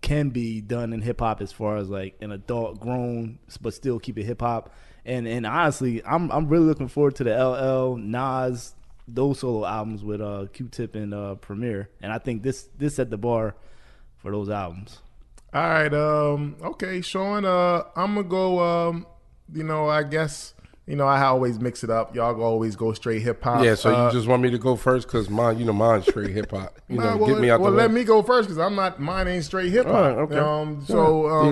can be done in hip-hop as far as like an adult, grown, but still keep it hip-hop. And honestly, I'm really looking forward to the LL, Nas, those solo albums with Q-Tip and Premier. And I think this set the bar for those albums. All right, okay, Sean, I'm going to go, I guess, I always mix it up. Y'all always go straight hip-hop. Yeah, so you just want me to go first because mine's straight hip-hop. Get me out the way. Let me go first because mine ain't straight hip-hop. All right,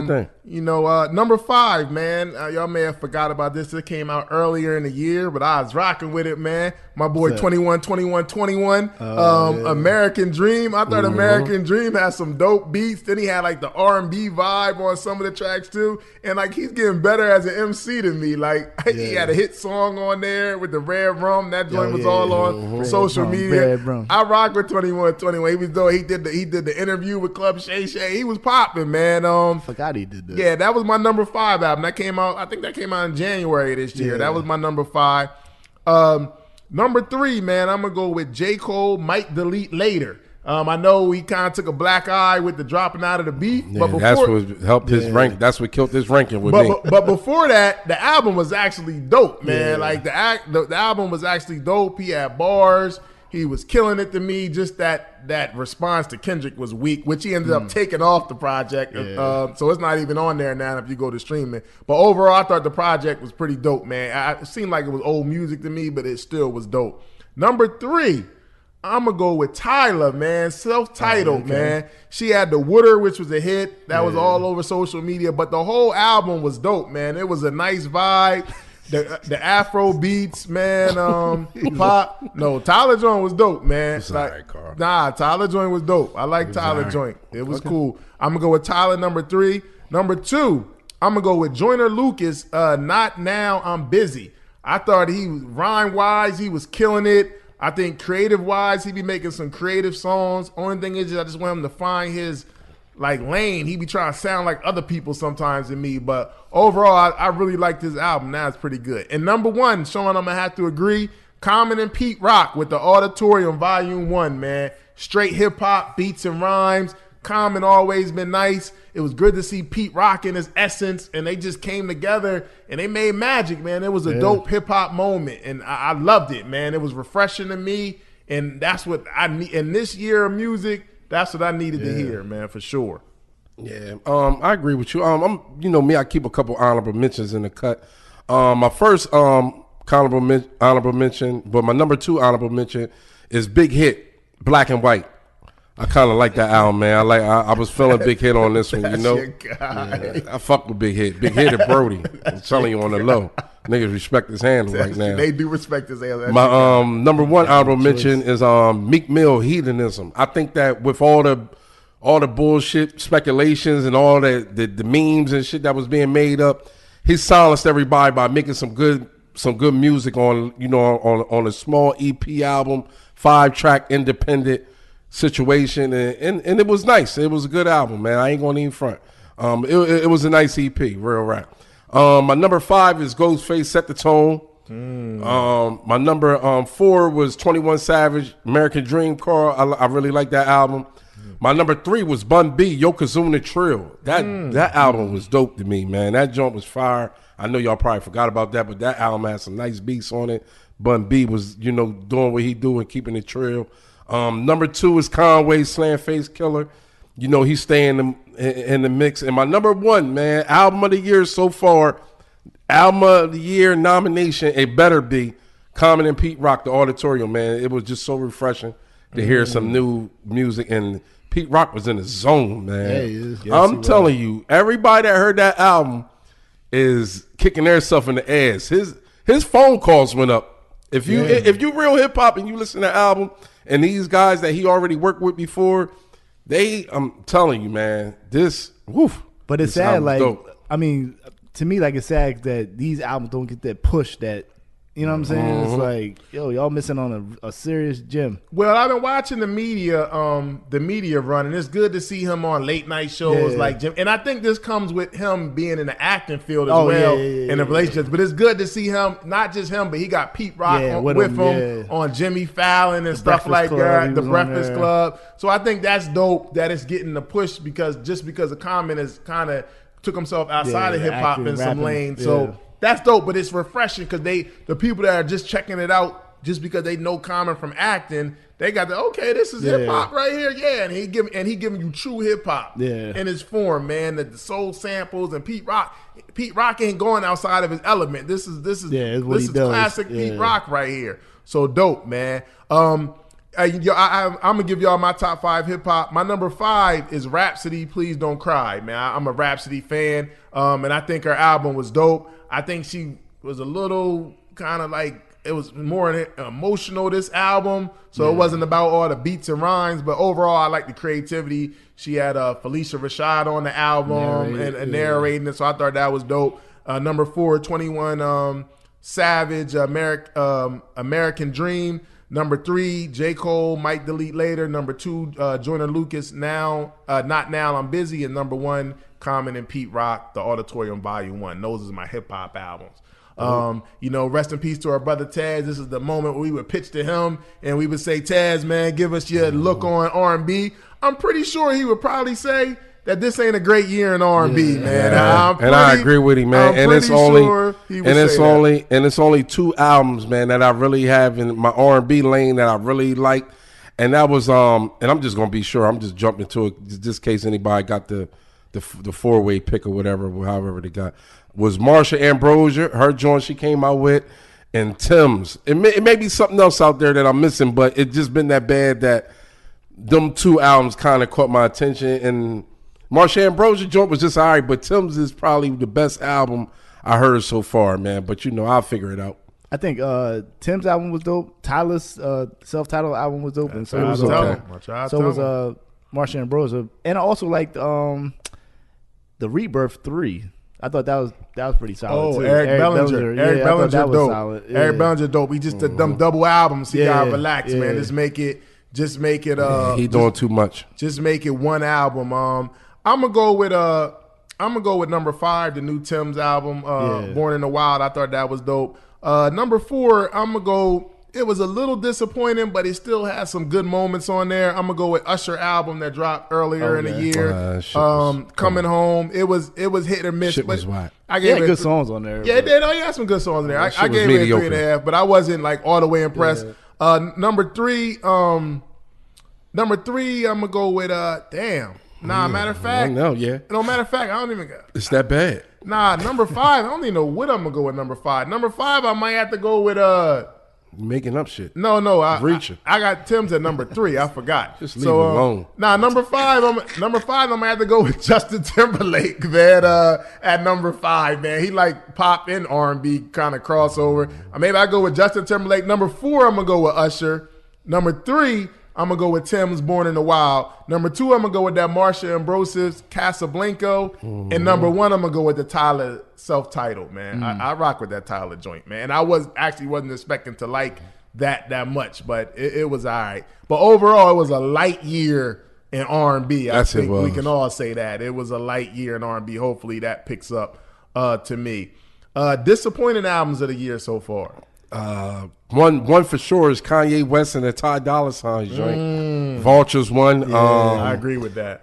okay. Number 5, man, y'all may have forgot about this. It came out earlier in the year, but I was rocking with it, man. My boy 21, American Dream. I thought American Dream had some dope beats. Then he had like the R&B vibe on some of the tracks too. And like he's getting better as an MC to me. Like he had a hit song on there with the Red Rum. That joint was all on social media. I rock with 21. He was doing. He did the interview with Club Shay Shay. He was popping, man. Forgot he did that. Yeah, that was my number 5 album. That came out. I think that came out in January this year. That was my number 5. Number 3, man, I'm gonna go with J. Cole, Might Delete Later. I know he kind of took a black eye with the dropping out of the beat. Yeah, but before, that's what helped his rank. That's what killed his ranking with me. But before that, the album was actually dope, man. Like the album was actually dope. He had bars. He was killing it to me. Just that response to Kendrick was weak, which he ended up taking off the project. So it's not even on there now if you go to stream it. But overall, I thought the project was pretty dope, man. It seemed like it was old music to me, but it still was dope. Number 3, I'm going to go with Tyler, man. Self-titled, man. She had The Wooder, which was a hit. That was all over social media. But the whole album was dope, man. It was a nice vibe. The Afro beats, man. Pop. No, Tyler joint was dope, man. It's all right, Carl. Nah, Tyler joint was dope. I like Tyler joint. It was cool. I'm going to go with Tyler, number 3. Number 2, I'm going to go with Joyner Lucas, Not Now, I'm Busy. I thought rhyme-wise, he was killing it. I think creative-wise, he be making some creative songs. Only thing is, I just want him to find his lane. He be trying to sound like other people sometimes than me. But overall, I really like this album. Now it's pretty good. And number 1, Sean, I'm going to have to agree, Common and Pete Rock with the Auditorium Volume 1, man. Straight hip-hop, beats and rhymes. Common always been nice. It was good to see Pete Rock in his essence, and they just came together and they made magic, man. It was a dope hip hop moment, and I loved it, man. It was refreshing to me, and that's what I need in this year of music. That's what I needed to hear, man, for sure. Yeah, I agree with you. Me, I keep a couple honorable mentions in the cut. My first honorable mention, but my number 2 honorable mention is Big Hit, Black and White. I kind of like that album, man. I was feeling Big Hit on this one, you know. Yeah, I fuck with Big Hit. Big Hit and Brody. I'm telling you on the low. Niggas respect his handle right now. They do respect his handle. My number 1 honorable mention is Meek Mill, Hedonism. I think that with all the bullshit speculations and all the memes and shit that was being made up, he silenced everybody by making some good music on a small EP album, 5-track independent situation, and it was nice. It was a good album, man. I ain't gonna even front. It was a nice EP, real rap. My number 5 is Ghostface, Set the Tone. My number 4 was 21 Savage, American Dream. Carl, I really like that album. My number 3 was Bun B, Yokozuna Trill. That album was dope to me, man. That joint was fire. I know y'all probably forgot about that, but that album had some nice beats on it. Bun B was, doing what he do and keeping it trill. Number 2 is Conway, Slam Face Killer. He's staying in the mix. And my number 1, man, album of the year so far, album of the year nomination, it better be Common and Pete Rock, The Auditorium, man. It was just so refreshing to hear some new music. And Pete Rock was in the zone, man. Yeah, I'm telling you, everybody that heard that album is kicking themselves in the ass. His phone calls went up. If you real hip hop and you listen to the album, and these guys that he already worked with before, I'm telling you, man, But it's sad, dope. I mean, to me, it's sad that these albums don't get that push that, you know what I'm saying? It's like, y'all missing on a serious gem. Well, I've been watching the media run, and it's good to see him on late night shows like Jim. And I think this comes with him being in the acting field as well in the relationships. But it's good to see him, not just him, but he got Pete Rock with him on Jimmy Fallon and stuff like that, The Breakfast Club. So I think that's dope that it's getting the push because the Common has kind of took himself outside of hip hop in some lanes. Yeah. So that's dope, but it's refreshing because the people that are just checking it out just because they know Common from acting, they got this is hip hop right here, and he giving you true hip hop in his form, man. The soul samples and Pete Rock ain't going outside of his element. This is classic Pete Rock right here. So dope, man. I'm gonna give y'all my top 5 hip hop. My number 5 is Rhapsody, Please Don't Cry, man. I'm a Rhapsody fan, and I think her album was dope. I think she was a little kind of it was more emotional, this album, so it wasn't about all the beats and rhymes, but overall I like the creativity. She had Felicia Rashad on the album and narrating it, so I thought that was dope. Number 4, 21 Savage, American Dream. Number 3, J. Cole, Might Delete Later. Number 2, Joyner Lucas, Not Now, I'm Busy. And number 1, Common and Pete Rock, The Auditorium Volume 1. Those are my hip-hop albums. Rest in peace to our brother Taz. This is the moment where we would pitch to him and we would say, Taz, man, give us your look on R&B. I'm pretty sure he would probably say that this ain't a great year in R&B, man. I agree with him, man. And it's only 2 albums, man, that I really have in my R&B lane that I really like. And that was and I'm just gonna be sure. I'm just jumping to it just in case anybody got the 4-way pick or whatever, however they got. Was Marsha Ambrosia, her joint she came out with, and Tim's. It may be something else out there that I'm missing, but it just been that bad that them 2 albums kind of caught my attention. And Marsha Ambrosia joint was just all right, but Tim's is probably the best album I heard so far, man. But I'll figure it out. I think Tim's album was dope. Tyler's self-titled album was dope, and so was Marsha Ambrosia. And I also liked the Rebirth 3. I thought that was pretty solid. Too. Eric Bellinger. Eric Bellinger dope. Solid. Yeah. Eric Bellinger dope. He just did them double albums. He got relaxed, man. Just make it. He doing too much. Just make it one album. I'm gonna go with number 5, the new Tim's album, Born in the Wild. I thought that was dope. Number 4, I'm gonna go. It was a little disappointing, but it still has some good moments on there. I'm gonna go with Usher album that dropped earlier in the year. Coming Home. It was hit or miss. Shit was whack. I gave it good songs on there. Yeah, it did. Oh, yeah, some good songs on there. I gave it a 3.5, but I wasn't like all the way impressed. Yeah. Number 3, I'm gonna go with matter of fact. No, yeah. No, matter of fact, I don't even got. It's that bad. Number 5. I don't even know what I'm gonna go with. Number 5. Number 5, I might have to go with making up shit. No, I got Tim's at number 3. I forgot. Just leave it alone. Number 5. I'm gonna have to go with Justin Timberlake, man. At number 5, man, he like pop and R&B kind of crossover. Maybe I go with Justin Timberlake. Number 4, I'm gonna go with Usher. Number 3, I'm gonna go with Tim's Born in the Wild. Number 2, I'm gonna go with that Marsha Ambrosius Casablanca. And number 1, I'm gonna go with the Tyler self-titled, man. I rock with that Tyler joint, man. And I wasn't expecting to like that much, but it was all right. But overall, it was a light year in R&B. I think we can all say that. It was a light year in R&B. Hopefully that picks up to me. Disappointing albums of the year so far. One for sure is Kanye West and the Ty Dolla $ign joint. Vultures one. Yeah, I agree with that.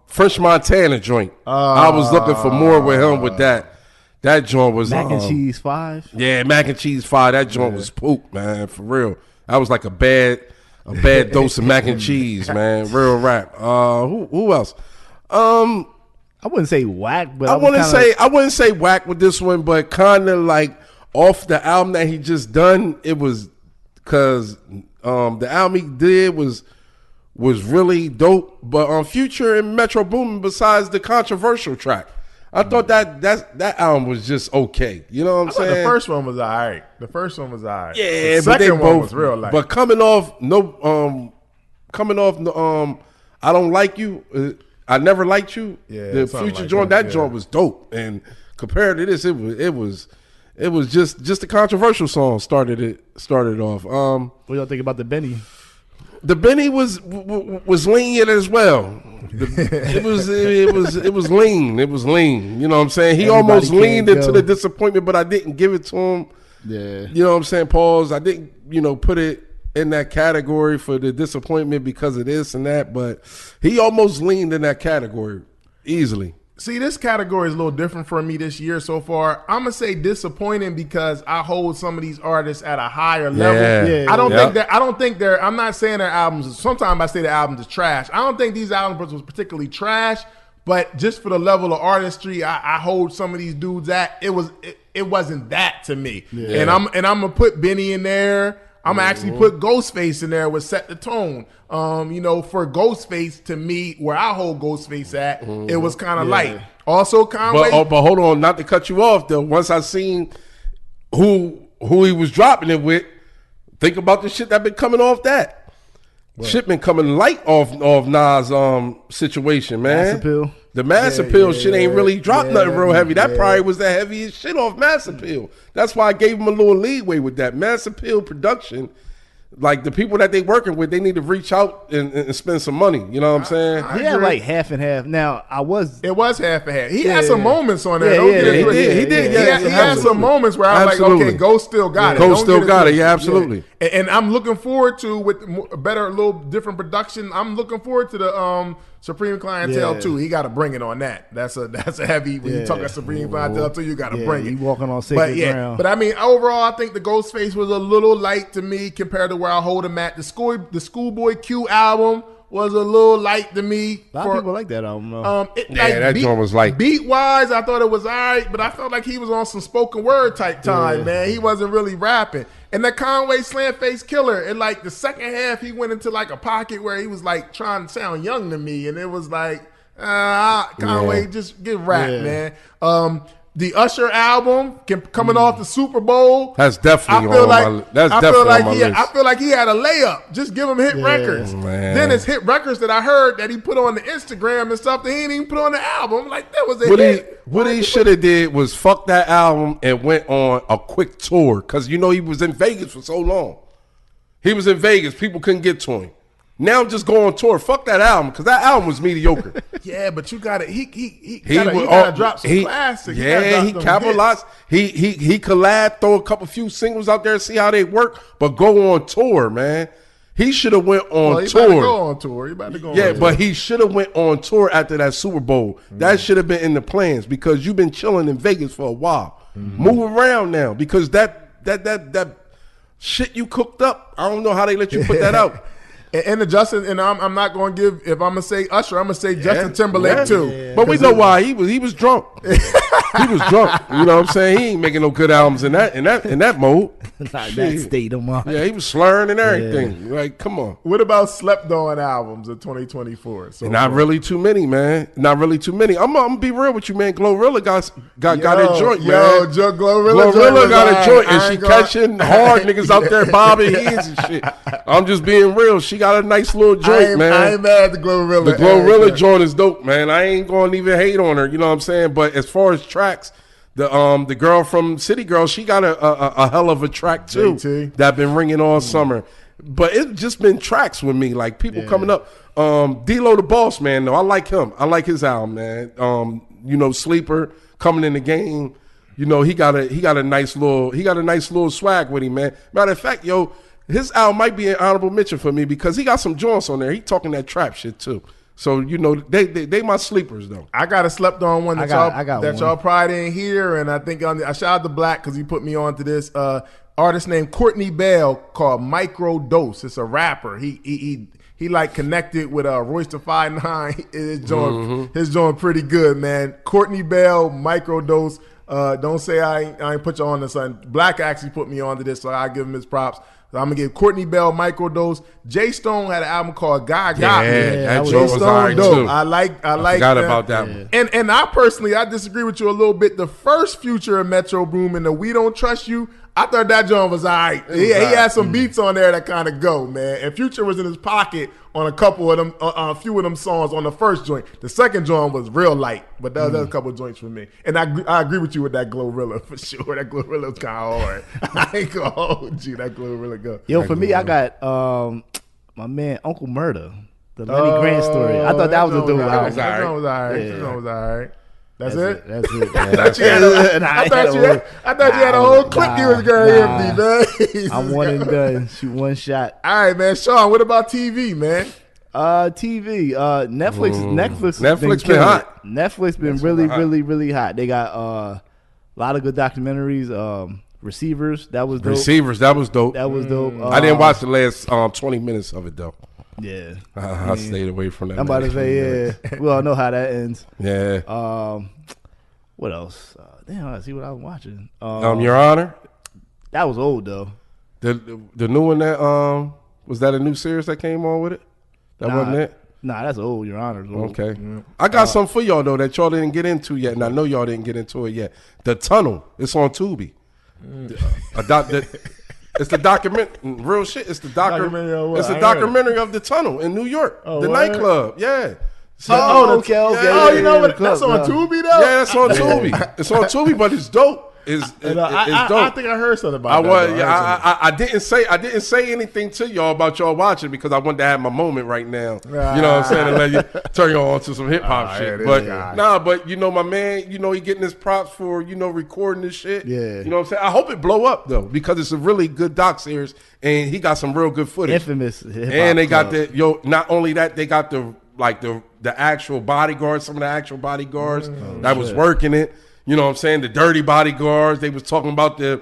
French Montana joint. I was looking for more with him with that. That joint was Mac and Cheese 5. Yeah, Mac and Cheese 5. That joint was poop, man, for real. That was like a bad dose of mac and cheese, man. Real rap. Who else? I wouldn't say whack, but I wouldn't say whack with this one, but kind of like off the album that he just done. It was because the album he did was really dope. But Future and Metro Boomin, besides the controversial track, I thought that album was just okay. You know what I'm saying? The first one was all right. Yeah, the second one was real light. But coming off I Don't Like You, I Never Liked You. Yeah, the Future joint, that joint was dope. And compared to this, it was just a controversial song started off. What do y'all think about the Benny? The Benny was lenient as well. It was lean. It was lean. You know what I'm saying? He almost leaned into the disappointment, but I didn't give it to him. Yeah. You know what I'm saying? Pause. I didn't, put it in that category for the disappointment because of this and that, but he almost leaned in that category easily. See, this category is a little different for me this year so far. I'm going to say disappointing because I hold some of these artists at a higher level. Yeah. I don't think I'm not saying their albums, sometimes I say the albums is trash. I don't think these albums was particularly trash, but just for the level of artistry, I hold some of these dudes at, it wasn't that to me. Yeah. And I'm going to put Benny in there. I'm going to actually put Ghostface in there with Set the Tone. For Ghostface, to me, where I hold Ghostface at, it was kind of light. Also, Conway. But hold on, not to cut you off, though. Once I seen who he was dropping it with, think about the shit that been coming off that. What? Shit been coming light off Nas' situation, man. Mass Appeal. The Mass Appeal shit ain't really dropped nothing real heavy. That probably was the heaviest shit off Mass Appeal. That's why I gave him a little leeway with that. Mass Appeal production, like the people that they working with, they need to reach out and spend some money. You know what I'm saying? He had like half and half. Now it was half and half. He had some moments on there. He did. He had some moments where I was like, okay, Ghost still got it. Ghost still got it. Yeah, absolutely. Yeah. And I'm looking forward to with better, a little different production. I'm looking forward to the Supreme Clientele too. He got to bring it on that. That's a heavy. When you talk about Supreme Clientele too, you got to bring it. You walking on sacred ground. But I mean, overall, I think the Ghostface was a little light to me compared to where I hold him at. The Schoolboy Q album was a little light to me. A lot of people like that album, though. That joint was light. Beat wise, I thought it was all right, but I felt like he was on some spoken word type time, man. He wasn't really rapping. And the Conway Slam Face Killer, in like the second half, he went into like a pocket where he was like trying to sound young to me, and it was like, Conway, just get rap, man. The Usher album coming off the Super Bowl. That's definitely on my list. I feel like he had a layup. Just give him hit records. Man. Then it's hit records that I heard that he put on the Instagram and stuff that he didn't even put on the album. Like that was a hit. What he should have did was fuck that album and went on a quick tour because he was in Vegas for so long. He was in Vegas. People couldn't get to him. Now just go on tour. Fuck that album because that album was mediocre. Yeah, but you got to he gotta drop some classics. Yeah, he capitalized. He collab, throw a few singles out there, see how they work, but go on tour, man. He should have went on tour. He about to go on tour. But he should have went on tour after that Super Bowl. That should have been in the plans because you've been chilling in Vegas for a while. Move around now because that shit you cooked up, I don't know how they let you put that out. And the Justin, and I'm not going to give, if I'm going to say Usher, I'm going to say Justin Timberlake too. Yeah. But we know why. He was drunk. He was drunk. You know what I'm saying? He ain't making no good albums in that mode. Not that state of mind. Yeah, he was slurring and everything. Yeah. Like, come on. What about slept on albums of 2024? Not really too many, man. Not really too many. I'm gonna be real with you, man. Glorilla got a joint, man. Glorilla got a joint, and she catching hard niggas out there bobbing heads and shit. I'm just being real. She got a nice little joint, man. I ain't mad at the Glorilla. The Glorilla joint is dope, man. I ain't gonna even hate on her. You know what I'm saying? But as far as tracks, the girl from City Girl, she got a hell of a track too that been ringing all summer. But it's just been tracks with me, like people coming up. D-Lo the Boss Man, though, I like him. I like his album, man. Sleeper coming in the game. He got a nice little swag with him, man. Matter of fact, his album might be an honorable mention for me because he got some joints on there. He talking that trap shit too. So they my sleepers though. I got a slept on one that y'all probably didn't hear, and I think I shout out to Black because he put me on to this artist named Courtney Bell called Micro Dose. It's a rapper. He like connected with Royce da 5'9". His joint pretty good, man. Courtney Bell, Micro Dose. Don't say I ain't put you on to something. Black actually put me on to this, so I give him his props. So I'm gonna give Courtney Bell, Micro Dose. Jay Stone had an album called God Got Me. That joint was all right too. I forgot about that one. And I personally, I disagree with you a little bit. The first Future of Metro Boom and the We Don't Trust You, I thought that joint was all right. He had some beats on there that kind of go, man. And Future was in his pocket on a couple of them, a few of them songs on the first joint. The second joint was real light, but that was a couple of joints for me. And I agree with you with that Glorilla for sure. That Glorilla was kind of hard. I ain't gonna hold you. That Glorilla go. For me, I got my man Uncle Murder, the Lenny Grant story. I thought that was a dope album. That song was all right. That song was all right. That's it. That's it. I thought you had a whole clip you was gonna give me, man. I'm one and done. Shoot one shot. All right, man. Sean, what about TV, man? TV. Netflix been hot. Netflix been really hot. They got a lot of good documentaries. Receivers. That was dope. That was dope. I didn't watch the last 20 minutes of it though. Yeah, I stayed away from that. I'm about to say, we all know how that ends. Yeah. What else? I see what I was watching. Your Honor. That was old though. The new one that was that a new series that came on with it? That wasn't it. Nah, that's old. Your Honor's old. Okay. I got something for y'all though that y'all didn't get into yet, and I know y'all didn't get into it yet. The Tunnel. It's on Tubi. It's the document, real shit. It's the documentary. It's the documentary of the Tunnel in New York, the nightclub. Yeah. Okay. You know what? That's on Tubi though. Yeah, that's on Tubi. It's on Tubi, but it's dope. is dope. I think I heard something about that. I didn't say anything to y'all about y'all watching because I wanted to have my moment right now. You know what I'm saying? And let you turn y'all on to some hip hop shit. But but my man, he getting his props for recording this shit. Yeah. You know what I'm saying? I hope it blow up though because it's a really good doc series and he got some real good footage. Infamous hip-hop and they got club. not only that, they got the actual bodyguards, some of the actual bodyguards that was working it. You know what I'm saying? The dirty bodyguards. They was talking about the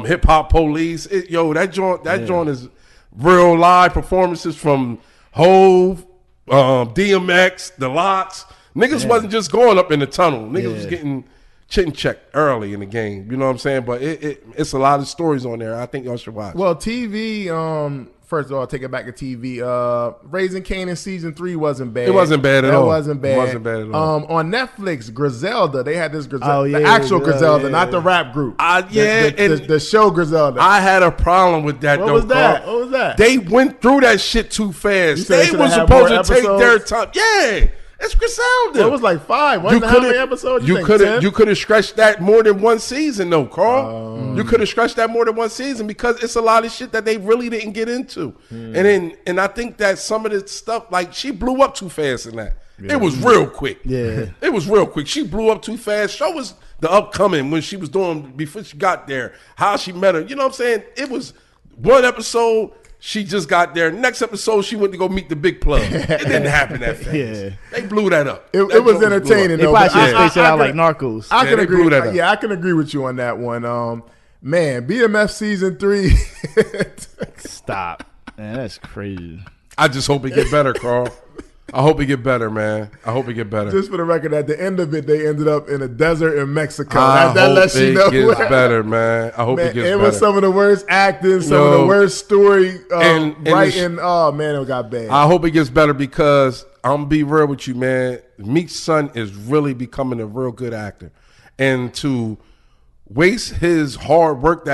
hip hop police. That joint is real live performances from Hove, DMX, the Lots. Niggas wasn't just going up in the tunnel. Niggas was getting chin checked early in the game. You know what I'm saying? But it's a lot of stories on there. I think y'all should watch. Well, TV. First of all, take it back to TV. Raising Kanan season 3 wasn't bad. It wasn't bad at all. It wasn't bad. It wasn't bad at all. On Netflix, Griselda, they had this Griselda, the actual Griselda, not the rap group. The show Griselda. I had a problem with that. What was that? They went through that shit too fast. They were supposed to take their time. Yeah. It's Griselda. It was like 5. Wasn't how many episodes? You could have stretched that more than one season, though, Carl. You could have stretched that more than one season because it's a lot of shit that they really didn't get into. And I think that some of the stuff, like she blew up too fast in that. Yeah. It was real quick. Yeah, it was real quick. She blew up too fast. Show us the upcoming when she was doing before she got there, how she met her. You know what I'm saying? It was one episode. She just got there. Next episode, she went to go meet the big plug. It didn't happen that fast. Yeah. They blew that up. It was entertaining. They probably should space it out like Narcos. I can agree. I can agree with you on that one. Man, BMF season 3. Stop. Man, that's crazy. I just hope it get better, Carl. I hope it get better, man. I hope it get better. Just for the record, at the end of it, they ended up in a desert in Mexico. That lets you know. It gets better, man. I hope it gets better. It was some of the worst acting, some of the worst story writing. Oh, man, it got bad. I hope it gets better because I'm going to be real with you, man. Meek's son is really becoming a real good actor. And to waste his hard work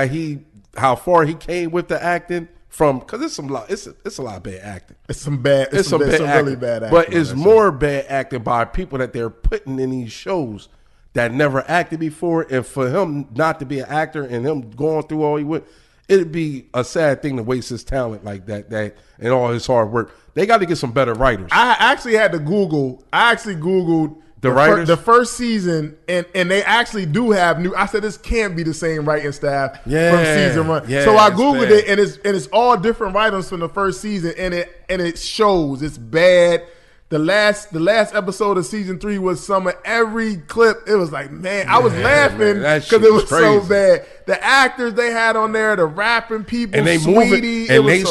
how far he came with the acting, because it's a lot of bad acting. It's some really bad acting. But it's more bad acting by people that they're putting in these shows that never acted before. And for him not to be an actor and him going through all he went, it'd be a sad thing to waste his talent like that and all his hard work. They got to get some better writers. I actually Googled the writers? The first season, and they actually do have new. I said this can't be the same writing staff from season 1. Yeah, so I Googled it, and it's all different writers from the first season, and it shows it's bad. The last episode of season 3 was some of every clip. It was like, man, I was laughing because it was so bad. The actors they had on there, the rapping people, and they Sweetie, and they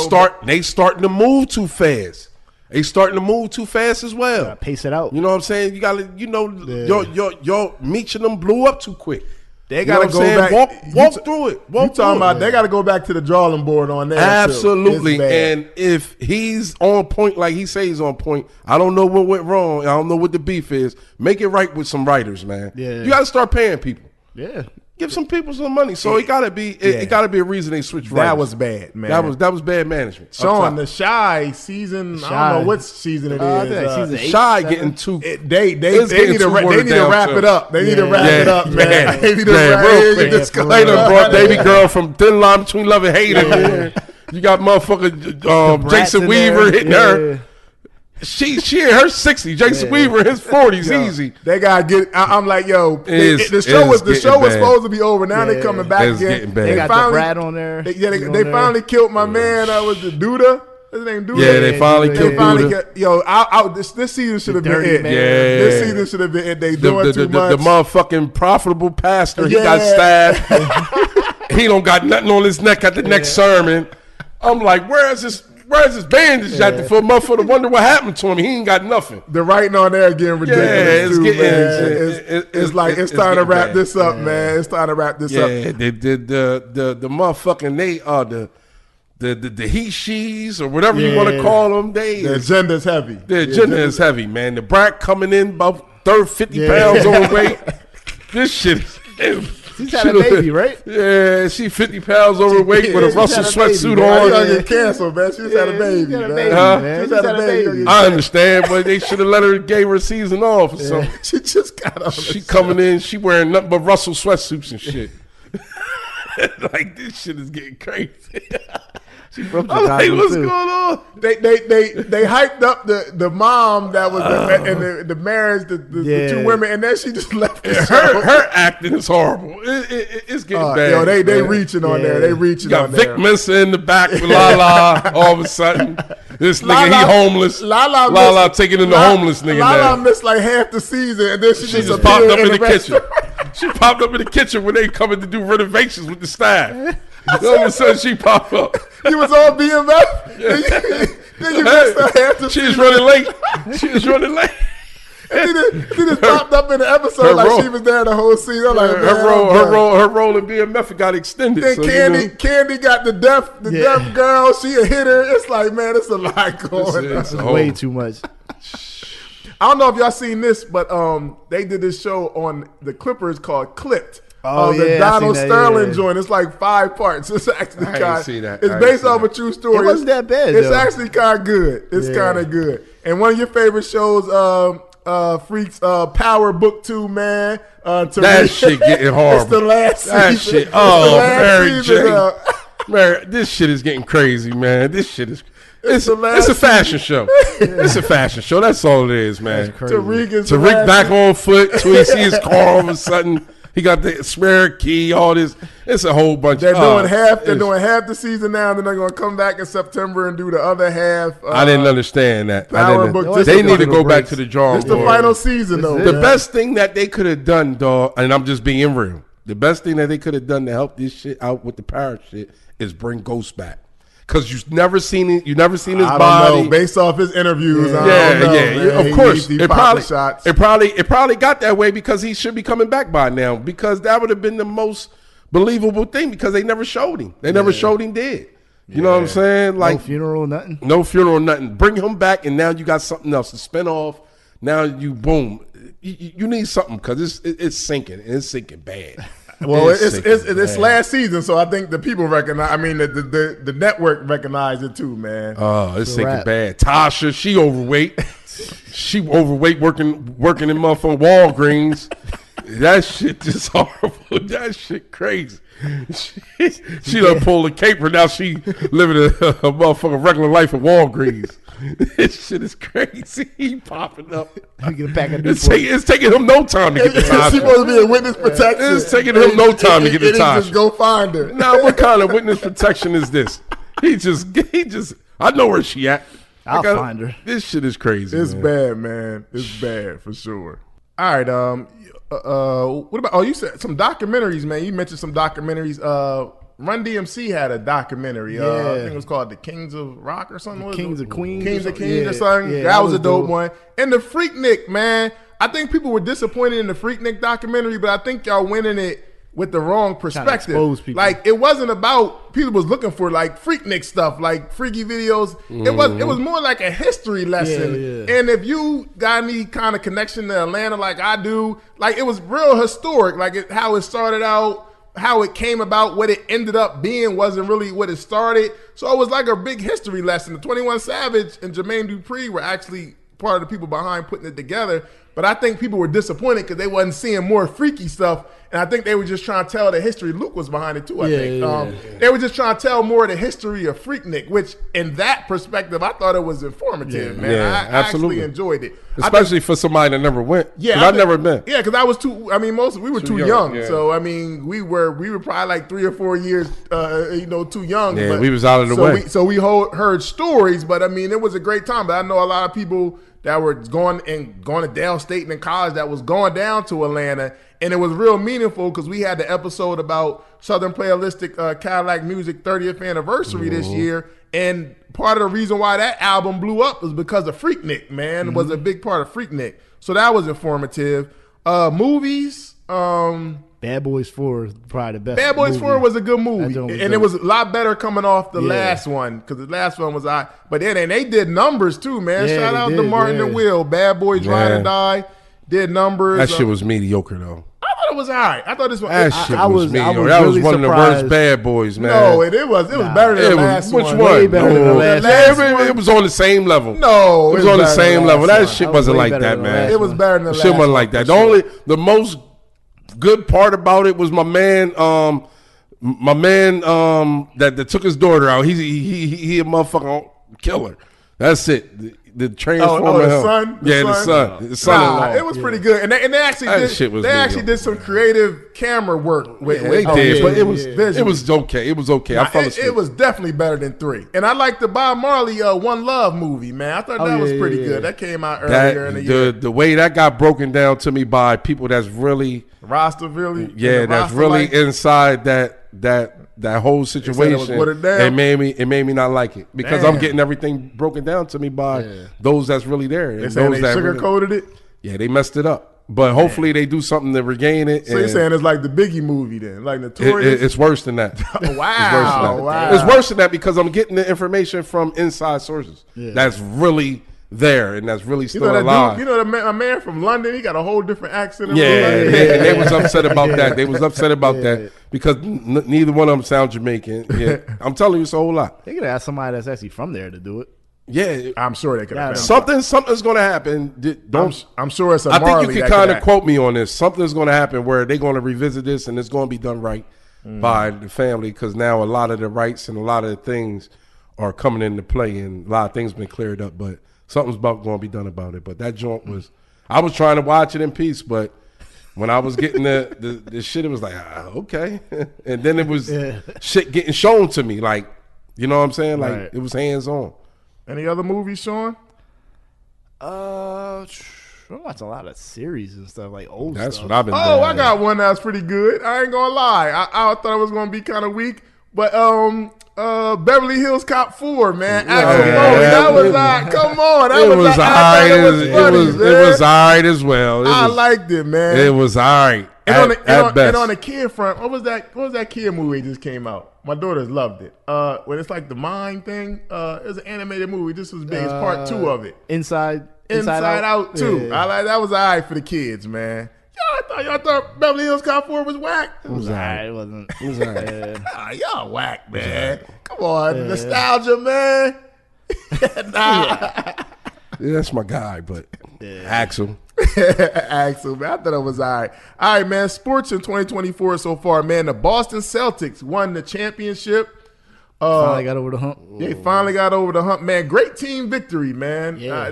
starting to move too fast. They starting to move too fast as well. Gotta pace it out. You know what I'm saying? You gotta, your Meech and them blew up too quick. They gotta go back. Walk through it. They gotta go back to the drawing board on that. Absolutely. And if he's on point like he says he's on point, I don't know what went wrong. I don't know what the beef is. Make it right with some writers, man. Yeah. You gotta start paying people. Yeah. Give some people some money. So it gotta be a reason they switched writers. That was bad, man. That was bad management. Sean, the Shy season, I don't know what season it is. Season 8, Shy 7? getting too. They need to wrap it up. They need to wrap it up, man. They need to real quick. They done brought baby girl from Thin Line Between Love and Hate in here. You got motherfucker Jason Weaver hitting her. She in her 60s. Jason Weaver in his 40s. Easy. They gotta get. I'm like, yo, the show was supposed to be over. Now they're coming back again. They got the Brad on there. They finally killed my man. Was it Duda? His name Duda. Yeah, they finally killed Duda. This season should have been it. Yeah, this season should have been it. They doing too much. The motherfucking profitable pastor. He got stabbed. He don't got nothing on his neck at the next sermon. I'm like, where's this bandage at for motherfucker to wonder what happened to him? He ain't got nothing. The writing on there getting ridiculous man. It's time to wrap this up, man. It's time to wrap this up. Yeah, the motherfucking the he she's or whatever you want to call them. The agenda's heavy. The agenda is heavy, man. The brat coming in about 50 pounds overweight. This shit is. She's had a baby, right? Yeah, she 50 pounds overweight with a Russell sweatsuit on. She's gonna get canceled, man. She's had a baby. She's had a baby. I understand, but they should have gave her a season off or something. She just got on. She coming in, she wearing nothing but Russell sweatsuits and shit. Like, this shit is getting crazy. She from I'm like, Chicago, what's too. going on? They hyped up the mom that was and the marriage, the two women, and then she just left the show. Her acting is horrible. It's getting bad. Yo, they man. reaching on there. They reaching You got on Vic there. Mensa in the back with Lala. All of a sudden, this nigga, he homeless. Lala taking in the homeless nigga Lala now. missed like half the season, and then she She just appeared popped up in the restaurant. kitchen. She popped up in the kitchen when they coming to do renovations with the staff. All of a sudden, she popped up. He was on BMF. Then you missed her half the She season. was running late. She was running late. And she just popped up in the episode like she was there the whole season. I'm like, man, her role in BMF got extended. Then so, Candy got the deaf girl. She a hitter. It's like, man, it's a lot going on. It's Way too much. I don't know if y'all seen this, but they did this show on the Clippers called Clipped. Oh, the yeah, I Donald seen that, Sterling yeah. joint. It's like 5 parts. It's actually I ain't kind. see that. It's I ain't based see off that. a true story. It wasn't that bad, It's though. actually kind of good. It's Yeah. kind of good. And one of your favorite shows, Freaks, Power Book 2, man. That shit getting horrible. It's the last That season. shit. It's the Oh, last Mary season, J. Mary, this shit is getting crazy, man. This shit is. It's the last a fashion show. It's a fashion show. That's all it is, man. Crazy. Tariq back on foot till he see his car all of a sudden. He got the spare key, all this. It's a whole bunch. They're doing half. They're it's- doing half the season now, and then they're going to come back in September and do the other half. I didn't understand that. Power Book. They need to Little go back breaks. to the drawing It's the board. final season, though. it. The man. best thing that they could have done, dog, and I'm just being real. The best thing that they could have done to help this shit out with the power shit is bring Ghost back. Cause you've never seen it. You never seen his I body. don't know. Based off his interviews, I Yeah, don't know, man. of He- course. he It popping shots. probably got that way because he should be coming back by now. Because that would have been the most believable thing. Because they never showed him. They never showed him dead. You know what I'm saying? Like No funeral, nothing. no funeral, nothing. Bring him back, and now you got something else to spin off. Now you boom. You need something because it's sinking. It's sinking bad. Well, it's sinking last season, so I think the people recognize. I mean, the network recognized it too, man. Oh, it's sinking wrap. bad. Tasha, she overweight. She overweight working in motherfucking Walgreens. That shit just horrible. That shit crazy. She done pulled a caper. Now she living a motherfucking regular life at Walgreens. This shit is crazy. He popping up. We get a pack of It's taking him no time to get the She's Tasha. supposed to be in witness protection. It's taking him no time to get the It is Tasha. just go find her. Now, what kind of witness protection is this? He just. I know where she at. I'll find her. This shit is crazy. It's man. bad, man. It's bad for sure. All right. What about? Oh, you said some documentaries, man. You mentioned some documentaries. Run DMC had a documentary. I Yeah. think it was called The Kings of Rock or something. What was Kings it? of Queens Kings or of something. Kings or Yeah. something. Yeah, that was a dope dope. one. And the Freaknik, man. I think people were disappointed in the Freaknik documentary, but I think y'all went in it with the wrong perspective. expose people. Like it wasn't about people was looking for like Freaknik stuff, like freaky videos. It was more like a history lesson. Yeah. And if you got any kind of connection to Atlanta like I do, like it was real historic, like how it started out, how it came about, what it ended up being wasn't really what it started. So it was like a big history lesson. The 21 Savage and Jermaine Dupri were actually part of the people behind putting it together. But I think people were disappointed because they wasn't seeing more freaky stuff. And I think they were just trying to tell the history. Luke was behind it too, I think. They were just trying to tell more of the history of Freaknik, which in that perspective, I thought it was informative, man. Yeah, I absolutely. actually enjoyed it. Especially for somebody that never went. Yeah, 'Cause I've never been. Yeah, because I was too. I mean, we were too young. yeah. So I mean, we were probably like 3 or 4 years, too young. Yeah, but, we was out of the so way. We heard stories, but I mean, it was a great time. But I know a lot of people that were going to Dale State and in college that was going down to Atlanta, and it was real meaningful because we had the episode about Southern Playalistic Cadillac Music 30th anniversary this year, and part of the reason why that album blew up was because of Freaknik, man. Was a big part of Freaknik. So that was informative. Movies, Bad Boys 4 is probably the best. Bad Boys movie. 4 was a good That movie, joint was and dope. it was a lot better coming off the Yeah. last one because the last one was but then they did numbers too, man. Yeah, Shout they out to did, Martin yeah. and Will. Bad Boys Ride Yeah. or Die did numbers. That shit was mediocre though. I thought it was all right. I thought this one. That shit I was was mediocre. That was really one of the surprised. worst Bad Boys, man. no, it was better than It the was, last which one. one? Way better than the No, last it was on the same level. No, It was on the better than same level. last That one. shit That was wasn't way like better that, than the man. last It was better than the That last shit wasn't one, like for that. sure. The most good part about it was my man, My man that took his daughter out, he a motherfucking killer. That's it. The Transformer. The son? The son-in-law. It was pretty good, and they actually did some creative camera work with. They did, but it was okay. It was okay. I fell asleep. It was definitely better than 3. And I like the Bob Marley One Love movie, man. I thought that was pretty good. That came out earlier in the year. The way that got broken down to me by people that's really Rasta, really, that's really inside that whole situation. It made me not like it because I'm getting everything broken down to me by those that's really there. They saying they sugarcoated it. Yeah, they messed it up. But hopefully they do something to regain it. So you're saying it's like the Biggie movie then, like Notorious? It's worse than that. Wow. It's worse than that because I'm getting the information from inside sources that's really there and that's really still alive. You know a man from London, he got a whole different accent. And they was upset about that. They was upset about that because neither one of them sound Jamaican. Yeah, I'm telling you, it's a whole lot. They could ask somebody that's actually from there to do it. Yeah, I'm sure they could. Something's going to happen. I'm sure it's. I think you can kind of quote me on this. Something's going to happen where they're going to revisit this and it's going to be done right by the family because now a lot of the rights and a lot of the things are coming into play and a lot of things been cleared up, but. Something's going to be done about it. But that joint was, I was trying to watch it in peace, but when I was getting the shit, it was like, okay. And then it was shit getting shown to me. Like, you know what I'm saying? Like, it was hands on. Any other movies, Sean? I watch a lot of series and stuff, like old stuff. That's what I've been doing. I got one that's pretty good. I ain't going to lie. I thought it was going to be kind of weak, but Beverly Hills Cop 4, man. That was alright. Come on, it was alright. It was alright as well. I liked it, man. It was alright. And on the kid front, what was that kid movie that just came out? My daughters loved it. When it's like the mind thing. It was an animated movie. This was big. It's part 2 of it. Inside Out too. Yeah. That was alright for the kids, man. Y'all thought Beverly Hills Cop 4 was whack? It was alright. It wasn't. It was alright. Y'all whack, man. Come on, nostalgia, man. Yeah, that's my guy, but Axel. Axel, man. I thought it was alright. All right, man. Sports in 2024 so far, man. The Boston Celtics won the championship. Finally got over the hump. They finally got over the hump, man. Great team victory, man. Yeah.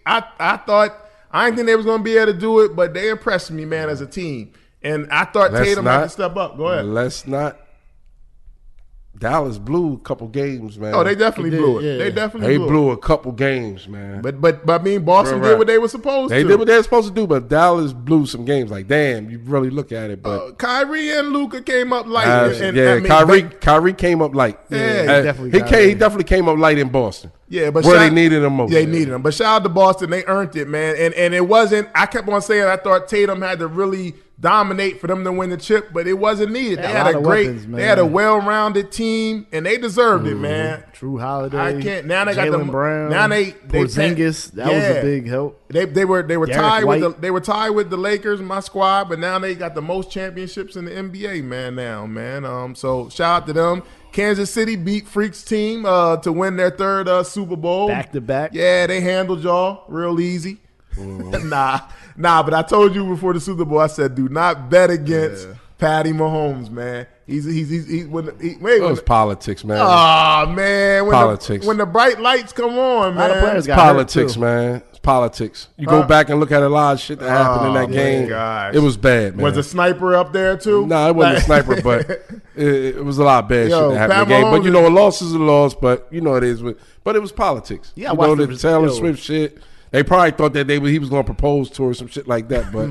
I thought. I didn't think they was going to be able to do it, but they impressed me, man, as a team. And I thought Tatum had to step up. Go ahead. Let's not. Dallas blew a couple games, man. Oh, they definitely blew it. Yeah. They blew a couple games, man. But I mean, Boston did what they were supposed to. They did what they were supposed to do, but Dallas blew some games. Like, damn, you really look at it. But Kyrie and Luka came up light. Kyrie came up light. Yeah, he definitely came up light in Boston. Yeah, but they needed him most. Yeah, they needed him. But shout out to Boston, they earned it, man. And it wasn't. I kept on saying I thought Tatum had to really dominate for them to win the chip, but it wasn't needed. They had they had a well-rounded team, and they deserved it, man. True Holiday. I can't. Now they got Jaylen Brown. Now they Porzingis. That was a big help. They were tied White. with the Lakers, my squad, but now they got the most championships in the NBA, man. So shout out to them. Kansas City beat Freaks team to win their third Super Bowl. Back to back. Yeah, they handled y'all real easy. Nah, but I told you before the Super Bowl, I said, do not bet against Patty Mahomes, man. It was politics, man. Oh, man. Politics. When the bright lights come on, man. It's politics, man. It's politics. You go back and look at a lot of shit that happened in that game. Gosh. It was bad, man. Was a sniper up there, too? No, it wasn't a sniper, but it was a lot of bad shit that happened in the game. But, you know, a loss is a loss, but you know it is. But it was politics. Yeah, you know, the Taylor Swift shit. They probably thought that he was going to propose to her or some shit like that, but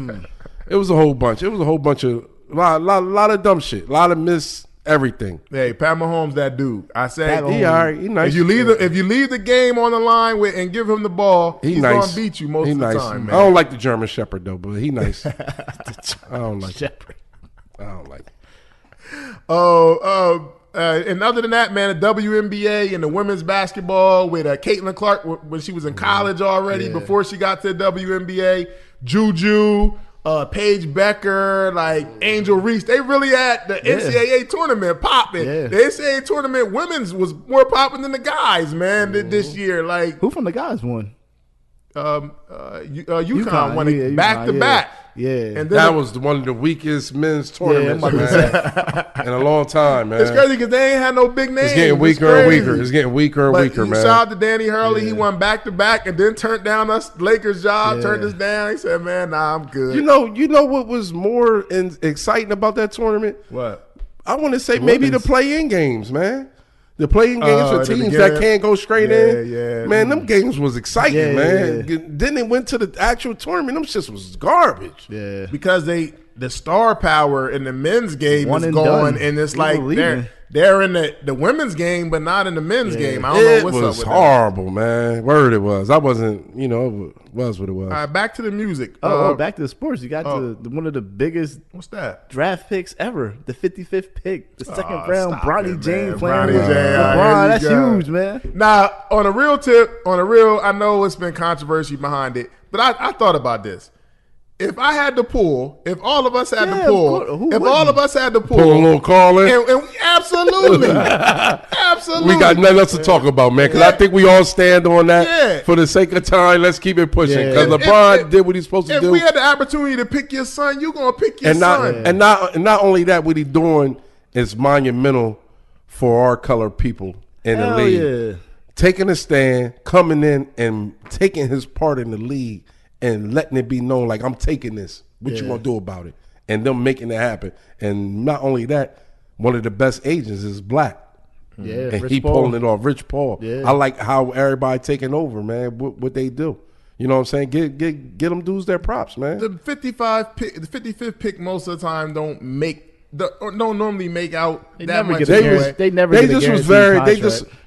it was a whole bunch. It was a whole bunch of a lot of dumb shit, a lot of miss everything. Hey, Pat Mahomes, that dude. I said he all right. He nice. If you leave the game on the line and give him the ball, he's nice. going to beat you most of the time, man. I don't like the German Shepherd though, but he nice. I don't like Shepherd. I don't like it. And other than that, man, the WNBA and the women's basketball with Caitlin Clark when she was in college already before she got to the WNBA, Juju, Paige Becker, like Angel Reese, they really had the NCAA tournament popping. Yeah. The NCAA tournament women's was more popping than the guys, man, this year. Like who from the guys won? UConn won it back to back. Yeah. And then that was one of the weakest men's tournaments in a long time, man. It's crazy because they ain't had no big names. It's getting weaker and weaker. It's getting weaker and weaker, man. Shout out to Danny Hurley. He won back-to-back and then turned down us Lakers job, turned us down. He said, man, nah, I'm good. You know what was more exciting about that tournament? What? I want to say maybe the play-in games, man. The play-in games for teams that can't go straight in. Yeah. Man, them games was exciting, man. Then they went to the actual tournament. Them shits was garbage. Yeah. Because the star power in the men's game is gone, and it's like they're in the women's game, but not in the men's game. I don't know what's up with that. It was horrible, man. Word it was. I wasn't, it was what it was. All right, back to the music. Back to the sports. You got one of the biggest what's that? Draft picks ever. The 55th pick. The second round. Bronny James playing with LeBron. That's huge, man. Now, on a real, I know it's been controversy behind it, but I thought about this. If I had to pull, if all of us had to pull, pull a little call in, and absolutely, absolutely, we got nothing else to talk about, man. Because I think we all stand on that. Yeah. For the sake of time, let's keep it pushing. Because LeBron did what he's supposed to do. If we had the opportunity to pick your son, you're gonna pick your son. And not only that, what he's doing is monumental for our colored people in the league. Yeah. Taking a stand, coming in, and taking his part in the league. And letting it be known, like, I'm taking this. What you gonna do about it? And them making it happen. And not only that, one of the best agents is black. Yeah, and Rich he Paul. pulling it off. Rich Paul. Yeah. I like how everybody taking over, man. What they do. You know what I'm saying? Get them dudes their props, man. The 55th pick most of the time don't normally make out that much.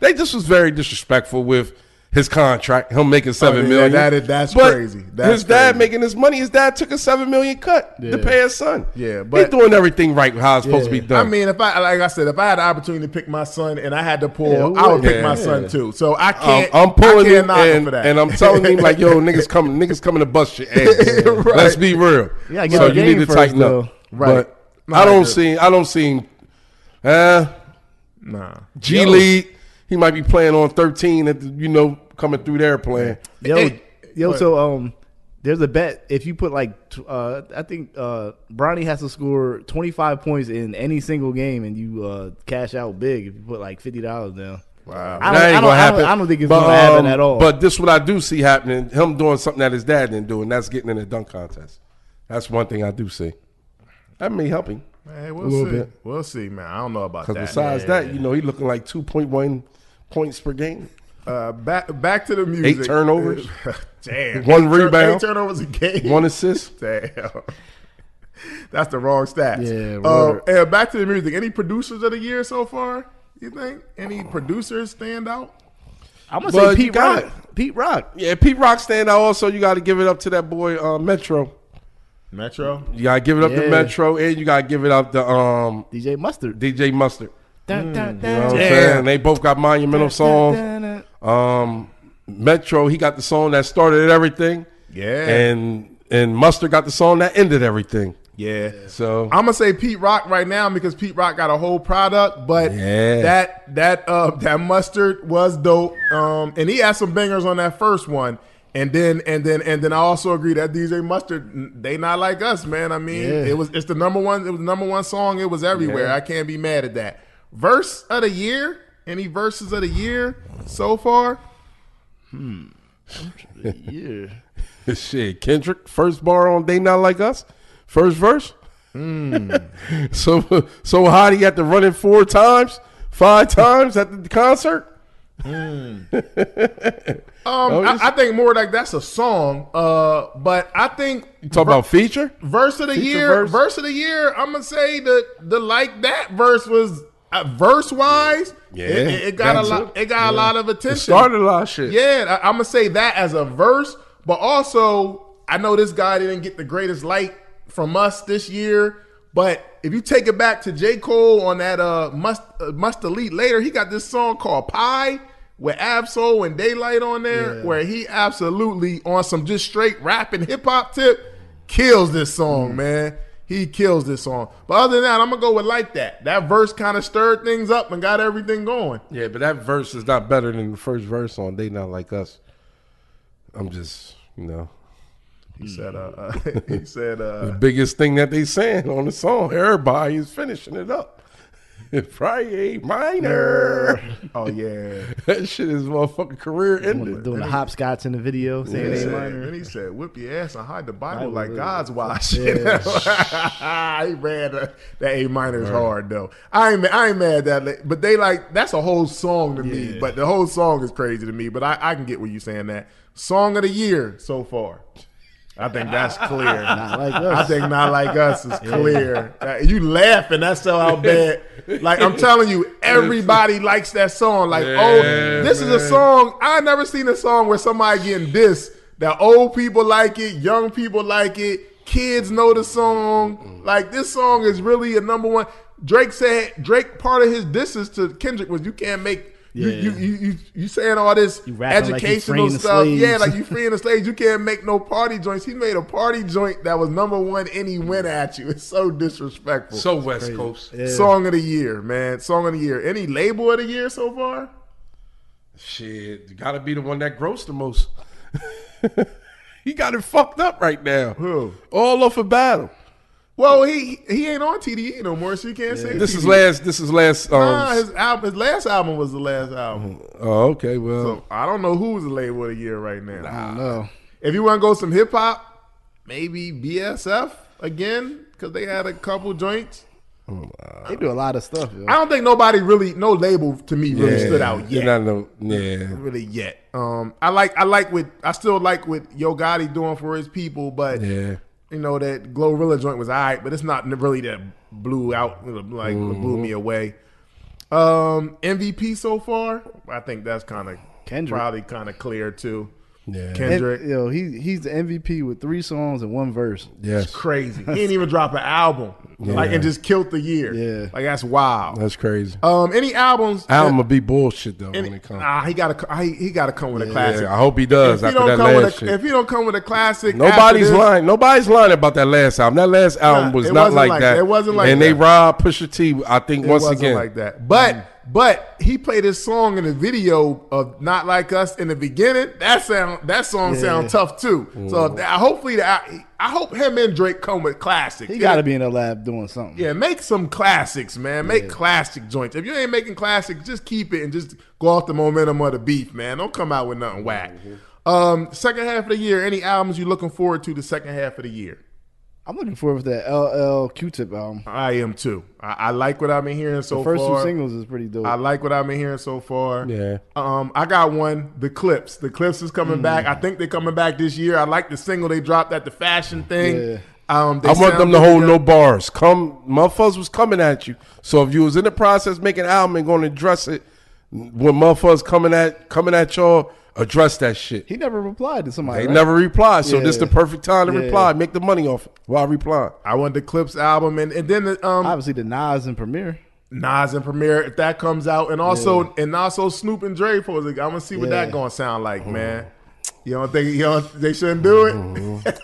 They just was very disrespectful with his contract, him making $7 million. That's crazy. His dad making his money. His dad took a $7 million cut to pay his son. Yeah, but he's doing everything right how it's supposed to be done. I mean, if I had the opportunity to pick my son and I had to pull, I would pick my son too. So I can't. I'm pulling him, for that. and I'm telling him like, yo, niggas coming to bust your ass. Right. Let's be real. Yeah, so you need to tighten up. Right. But I don't see. G League. He might be playing on 13 at coming through there playing. So there's a bet if you put I think Bronny has to score 25 points in any single game and you cash out big if you put like $50 down. Wow, that ain't gonna happen. I don't think it's gonna happen at all. But this is what I do see happening: him doing something that his dad didn't do, and that's getting in a dunk contest. That's one thing I do see. That may help him. Man, we'll see, man. I don't know about that. Because besides that, he looking like 2.1 points per game. Back to the music. 8 turnovers. Damn. 1 rebound. 8 turnovers a game. 1 assist. Damn. That's the wrong stats. Yeah. And back to the music. Any producers of the year so far? You think any producers stand out? I'm gonna say Pete Rock. Pete Rock. Yeah, Pete Rock stand out. Also, you got to give it up to that boy Metro. Metro. You got to give it up to Metro, and you got to give it up to DJ Mustard. You know what I'm saying? They both got monumental songs. Metro, he got the song that started everything. Yeah. And Mustard got the song that ended everything. Yeah. So I'm gonna say Pete Rock right now because Pete Rock got a whole product, but that Mustard was dope. And he had some bangers on that first one. And then I also agree that DJ Mustard, they not like us, man. I mean, it's the number one. It was the number one song. It was everywhere. I can't be mad at that. Verse of the year? Any verses of the year so far? Yeah. Shit, Kendrick, first bar on They Not Like Us, first verse. So hot he had to run it 4 times, 5 times at the concert. I think more like that's a song. But I think you talk about feature verse of the year. Verse of the year. I'm gonna say the like that verse was verse wise. Yeah, it got a lot. It got a lot of attention. It started a lot of shit. Yeah, I'm gonna say that as a verse. But also, I know this guy didn't get the greatest light from us this year. But if you take it back to J. Cole on that Must Delete Later, he got this song called Pie with Absol and Daylight on there, where he absolutely on some just straight rap and hip hop tip kills this song, man. He kills this song. But other than that, I'm gonna go with Like That. That verse kind of stirred things up and got everything going. Yeah, but that verse is not better than the first verse on They Not Like Us. I'm just, He said, the biggest thing that they saying on the song, everybody is finishing it up. Friday minor. Oh yeah, that shit is motherfucking career ending. Doing the hopscotch in the video, saying A minor. And he said, "Whip your ass and hide the Bible like God's watch." Yeah. He ran that A minor is hard though. I ain't mad that, but they like that's a whole song to me. But the whole song is crazy to me. But I can get what you saying that song of the year so far. I think that's clear. Not like us. I think Not Like Us is clear. You laughing, that's so how bad. Like I'm telling you, everybody likes that song. Like, this is a song. I never seen a song where somebody getting dissed. That old people like it, young people like it, kids know the song. Like this song is really a number one. Drake part of his disses to Kendrick was you can't make you saying all this educational like stuff. Yeah, like you freeing the slaves. You can't make no party joints. He made a party joint that was number one and he went at you. It's so disrespectful. So West Coast. Yeah. Song of the year, man. Song of the year. Any label of the year so far? Shit, you gotta be the one that grossed the most. He got it fucked up right now. Who? All off a battle. Well, he ain't on TDE no more, so you can't say this TDE. is last. His last album was the last album. Oh, okay. Well, so I don't know who's the label of the year right now. I don't know. If you want to go some hip hop, maybe BSF again because they had a couple joints. They do a lot of stuff. Yo. I don't think no label to me really stood out yet. Really yet. I still like what Yo Gotti doing for his people, but you know, that Glorilla joint was all right, but it's not really that blew me away. MVP so far, I think that's kind of probably kind of clear too. Yeah, Kendrick. He's the MVP with 3 songs and 1 verse. Yes, it's crazy. He didn't even drop an album, and just killed the year. Yeah, like that's wild. That's crazy. Any albums? Album will be bullshit though when it comes. He gotta come with a classic. I hope he does. After that last shit. If he don't come with a classic, nobody's lying. Nobody's lying about that last album. That last album was not like that. It wasn't like that. And they robbed Pusha T. I think once again like that. But he played his song in the video of Not Like Us in the beginning. That song sounds tough too. So I hope him and Drake come with classics. He got to be in the lab doing something. Yeah, make some classics, man. Make classic joints. If you ain't making classics, just keep it and just go off the momentum of the beef, man. Don't come out with nothing whack. Second half of the year, any albums you looking forward to the second half of the year? I'm looking forward to that LL Q-Tip album. I am too. I like what I've been hearing so far. The first 2 singles is pretty dope. I like what I've been hearing so far. Yeah. I got one. The Clips. The Clips is coming back. I think they're coming back this year. I like the single they dropped at the fashion thing. Yeah. I want them to hold no bars. Motherfuckers was coming at you. So if you was in the process making an album and going to address it, when motherfuckers coming at y'all, address that shit. He never replied to somebody. They never replied, so this is the perfect time to reply. Make the money off it while replying. I want the Clips album, and then obviously the Nas and Premier. If that comes out, and also Snoop and Dre for it. I'm gonna see what that gonna sound like, man. You don't think they shouldn't do it?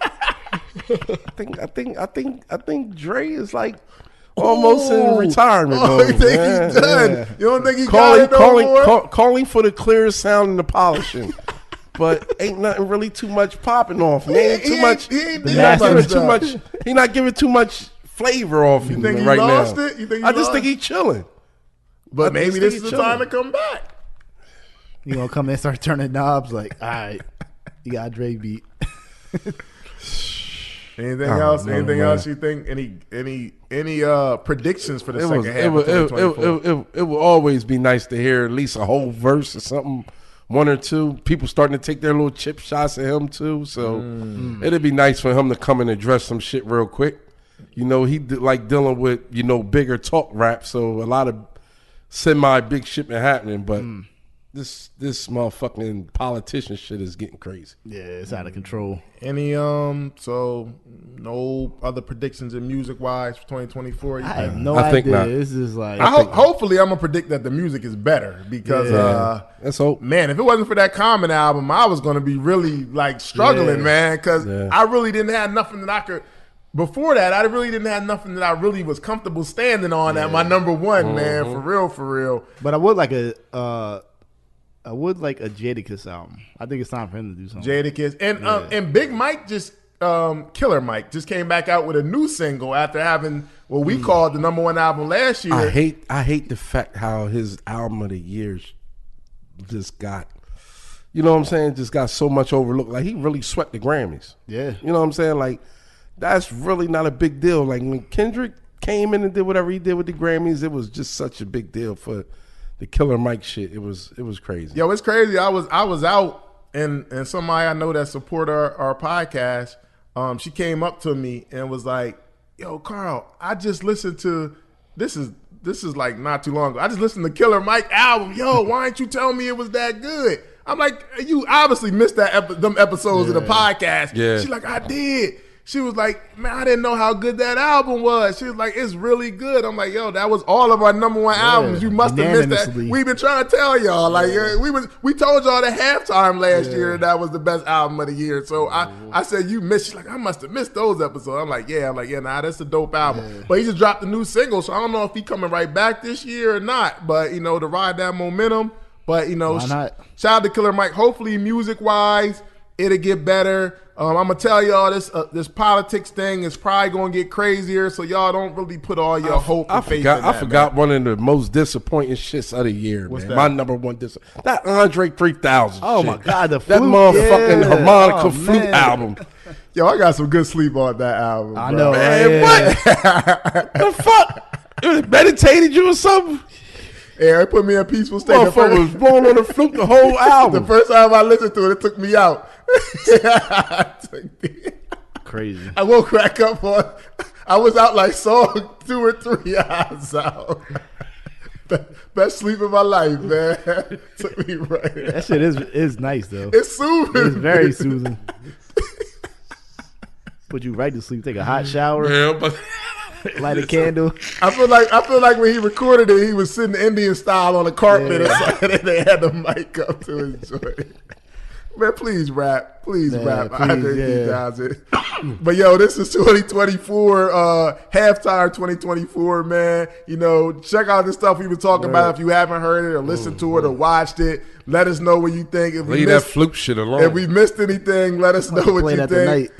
I think Dre is like almost in retirement mode. You think he's done? Yeah. You don't think he got it no more? Calling for the clearest sound and the polishing. But ain't nothing really too much popping off. He not giving too much flavor off you think he right lost now. It? You think I just think he's chilling. But maybe this is the time to come back. You gonna come in and start turning knobs like, all right, you got Dre beat. Anything else? Anything else you think? Any predictions for the second half of 2024? It will always be nice to hear at least a whole verse or something, 1 or 2. People starting to take their little chip shots at him too. So it'd be nice for him to come and address some shit real quick. You know, he like dealing with, bigger talk rap. So a lot of semi-big shit been happening, but this motherfucking politician shit is getting crazy. Yeah, it's out of control. Any so no other predictions in music wise for 2024? I have no idea. Think not. This is like hopefully I'm gonna predict that the music is better because let's hope. Man, if it wasn't for that Common album, I was gonna be really like struggling, man, because I really didn't have nothing that I could. Before that, I really didn't have nothing that I really was comfortable standing on at my number one, man. For real. But I would like a Jadakiss album. I think it's time for him to do something. Jadakiss and Big Mike just Killer Mike just came back out with a new single after having what we called the #1 album last year. I hate the fact how his album of the year just got, you know what I'm saying, just got so much overlooked. Like, he really swept the Grammys. Yeah. You know what I'm saying? Like, that's really not a big deal. Like, when Kendrick came in and did whatever he did with the Grammys, it was just such a big deal. For the Killer Mike shit, it was crazy. Yo, it's crazy. I was out, and somebody I know that support our podcast, she came up to me and was like, yo, Carl, I just listened to, this is like not too long ago, I just listened to Killer Mike album. Yo, why didn't you tell me it was that good? I'm like, you obviously missed them episodes of the podcast. Yeah. She's like, I did. She was like, man, I didn't know how good that album was. She was like, it's really good. I'm like, yo, that was all of our #1 albums. You must have missed that. We've been trying to tell y'all. Like, we told y'all at halftime last year that was the best album of the year. So I said, you missed. She's like, I must have missed those episodes. I'm like, yeah, nah, that's a dope album. Yeah. But he just dropped a new single, so I don't know if he coming right back this year or not. But, to ride that momentum. But, shout out to Killer Mike. Hopefully, music-wise, it'll get better. I'm gonna tell y'all this politics thing is probably gonna get crazier, so y'all don't really put all your hope and faith in that. I forgot one of the most disappointing shits of the year. What's man. that? My #1 disappointment. That Andre 3000. Oh shit. my God, that motherfucking harmonica flute album. Yo, I got some good sleep on that album. I bro. know, Man, what? The fuck? It meditated you or something? Yeah, it put me in a peaceful state. Motherfucker was blowing on the flute the whole album. The first time I listened to it took me out. Crazy. I won't crack up on. I was out like song 2 or 3 hours out. Best sleep of my life, man. Took me right. That shit is nice though. It's soothing. It's very soothing. Put you right to sleep. Take a hot shower. Yeah, but Light a candle. I feel like when he recorded it, he was sitting Indian style on a carpet or something, and they had the mic up to his joint. Man, please rap. Please rap. I think he does it. But, yo, this is 2024, halftime 2024, man. Check out the stuff we were talking about if you haven't heard it or listened to it or watched it. Let us know what you think. If leave that flute shit alone. If we missed anything, let us know what you think.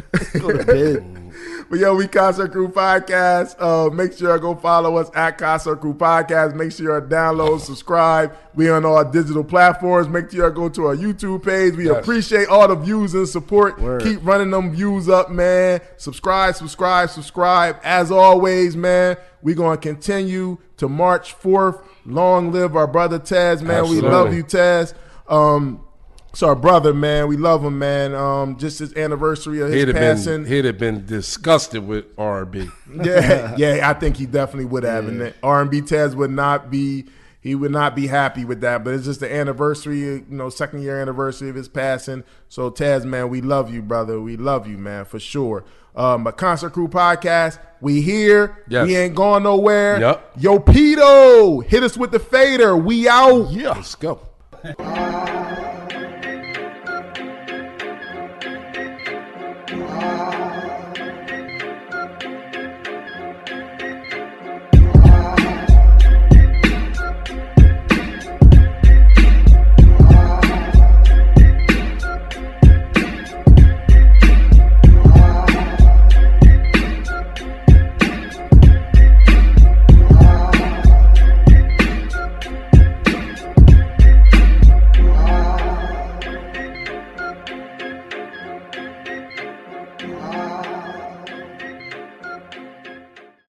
Go to bed. But, yo, we Concert Crew Podcast. Make sure you go follow us at Concert Crew Podcast. Make sure you download, subscribe. We on all digital platforms. Make sure you go to our YouTube page. We appreciate all the views and support. Word. Keep running them views up, man. Subscribe. As always, man, we're going to continue to March 4th. Long live our brother Taz, man. Absolutely. We love you, Taz. It's our brother, man. We love him, man. Just his anniversary of his passing. He'd have been disgusted with R&B. Yeah, I think he definitely would have. And R&B Taz would not be happy with that. But it's just the anniversary, second year anniversary of his passing. So Taz, man, we love you, brother. We love you, man, for sure. But Concert Crew Podcast, we here. Yes. We ain't going nowhere. Yep. Yo, Pito, hit us with the fader. We out. Yeah. Let's go.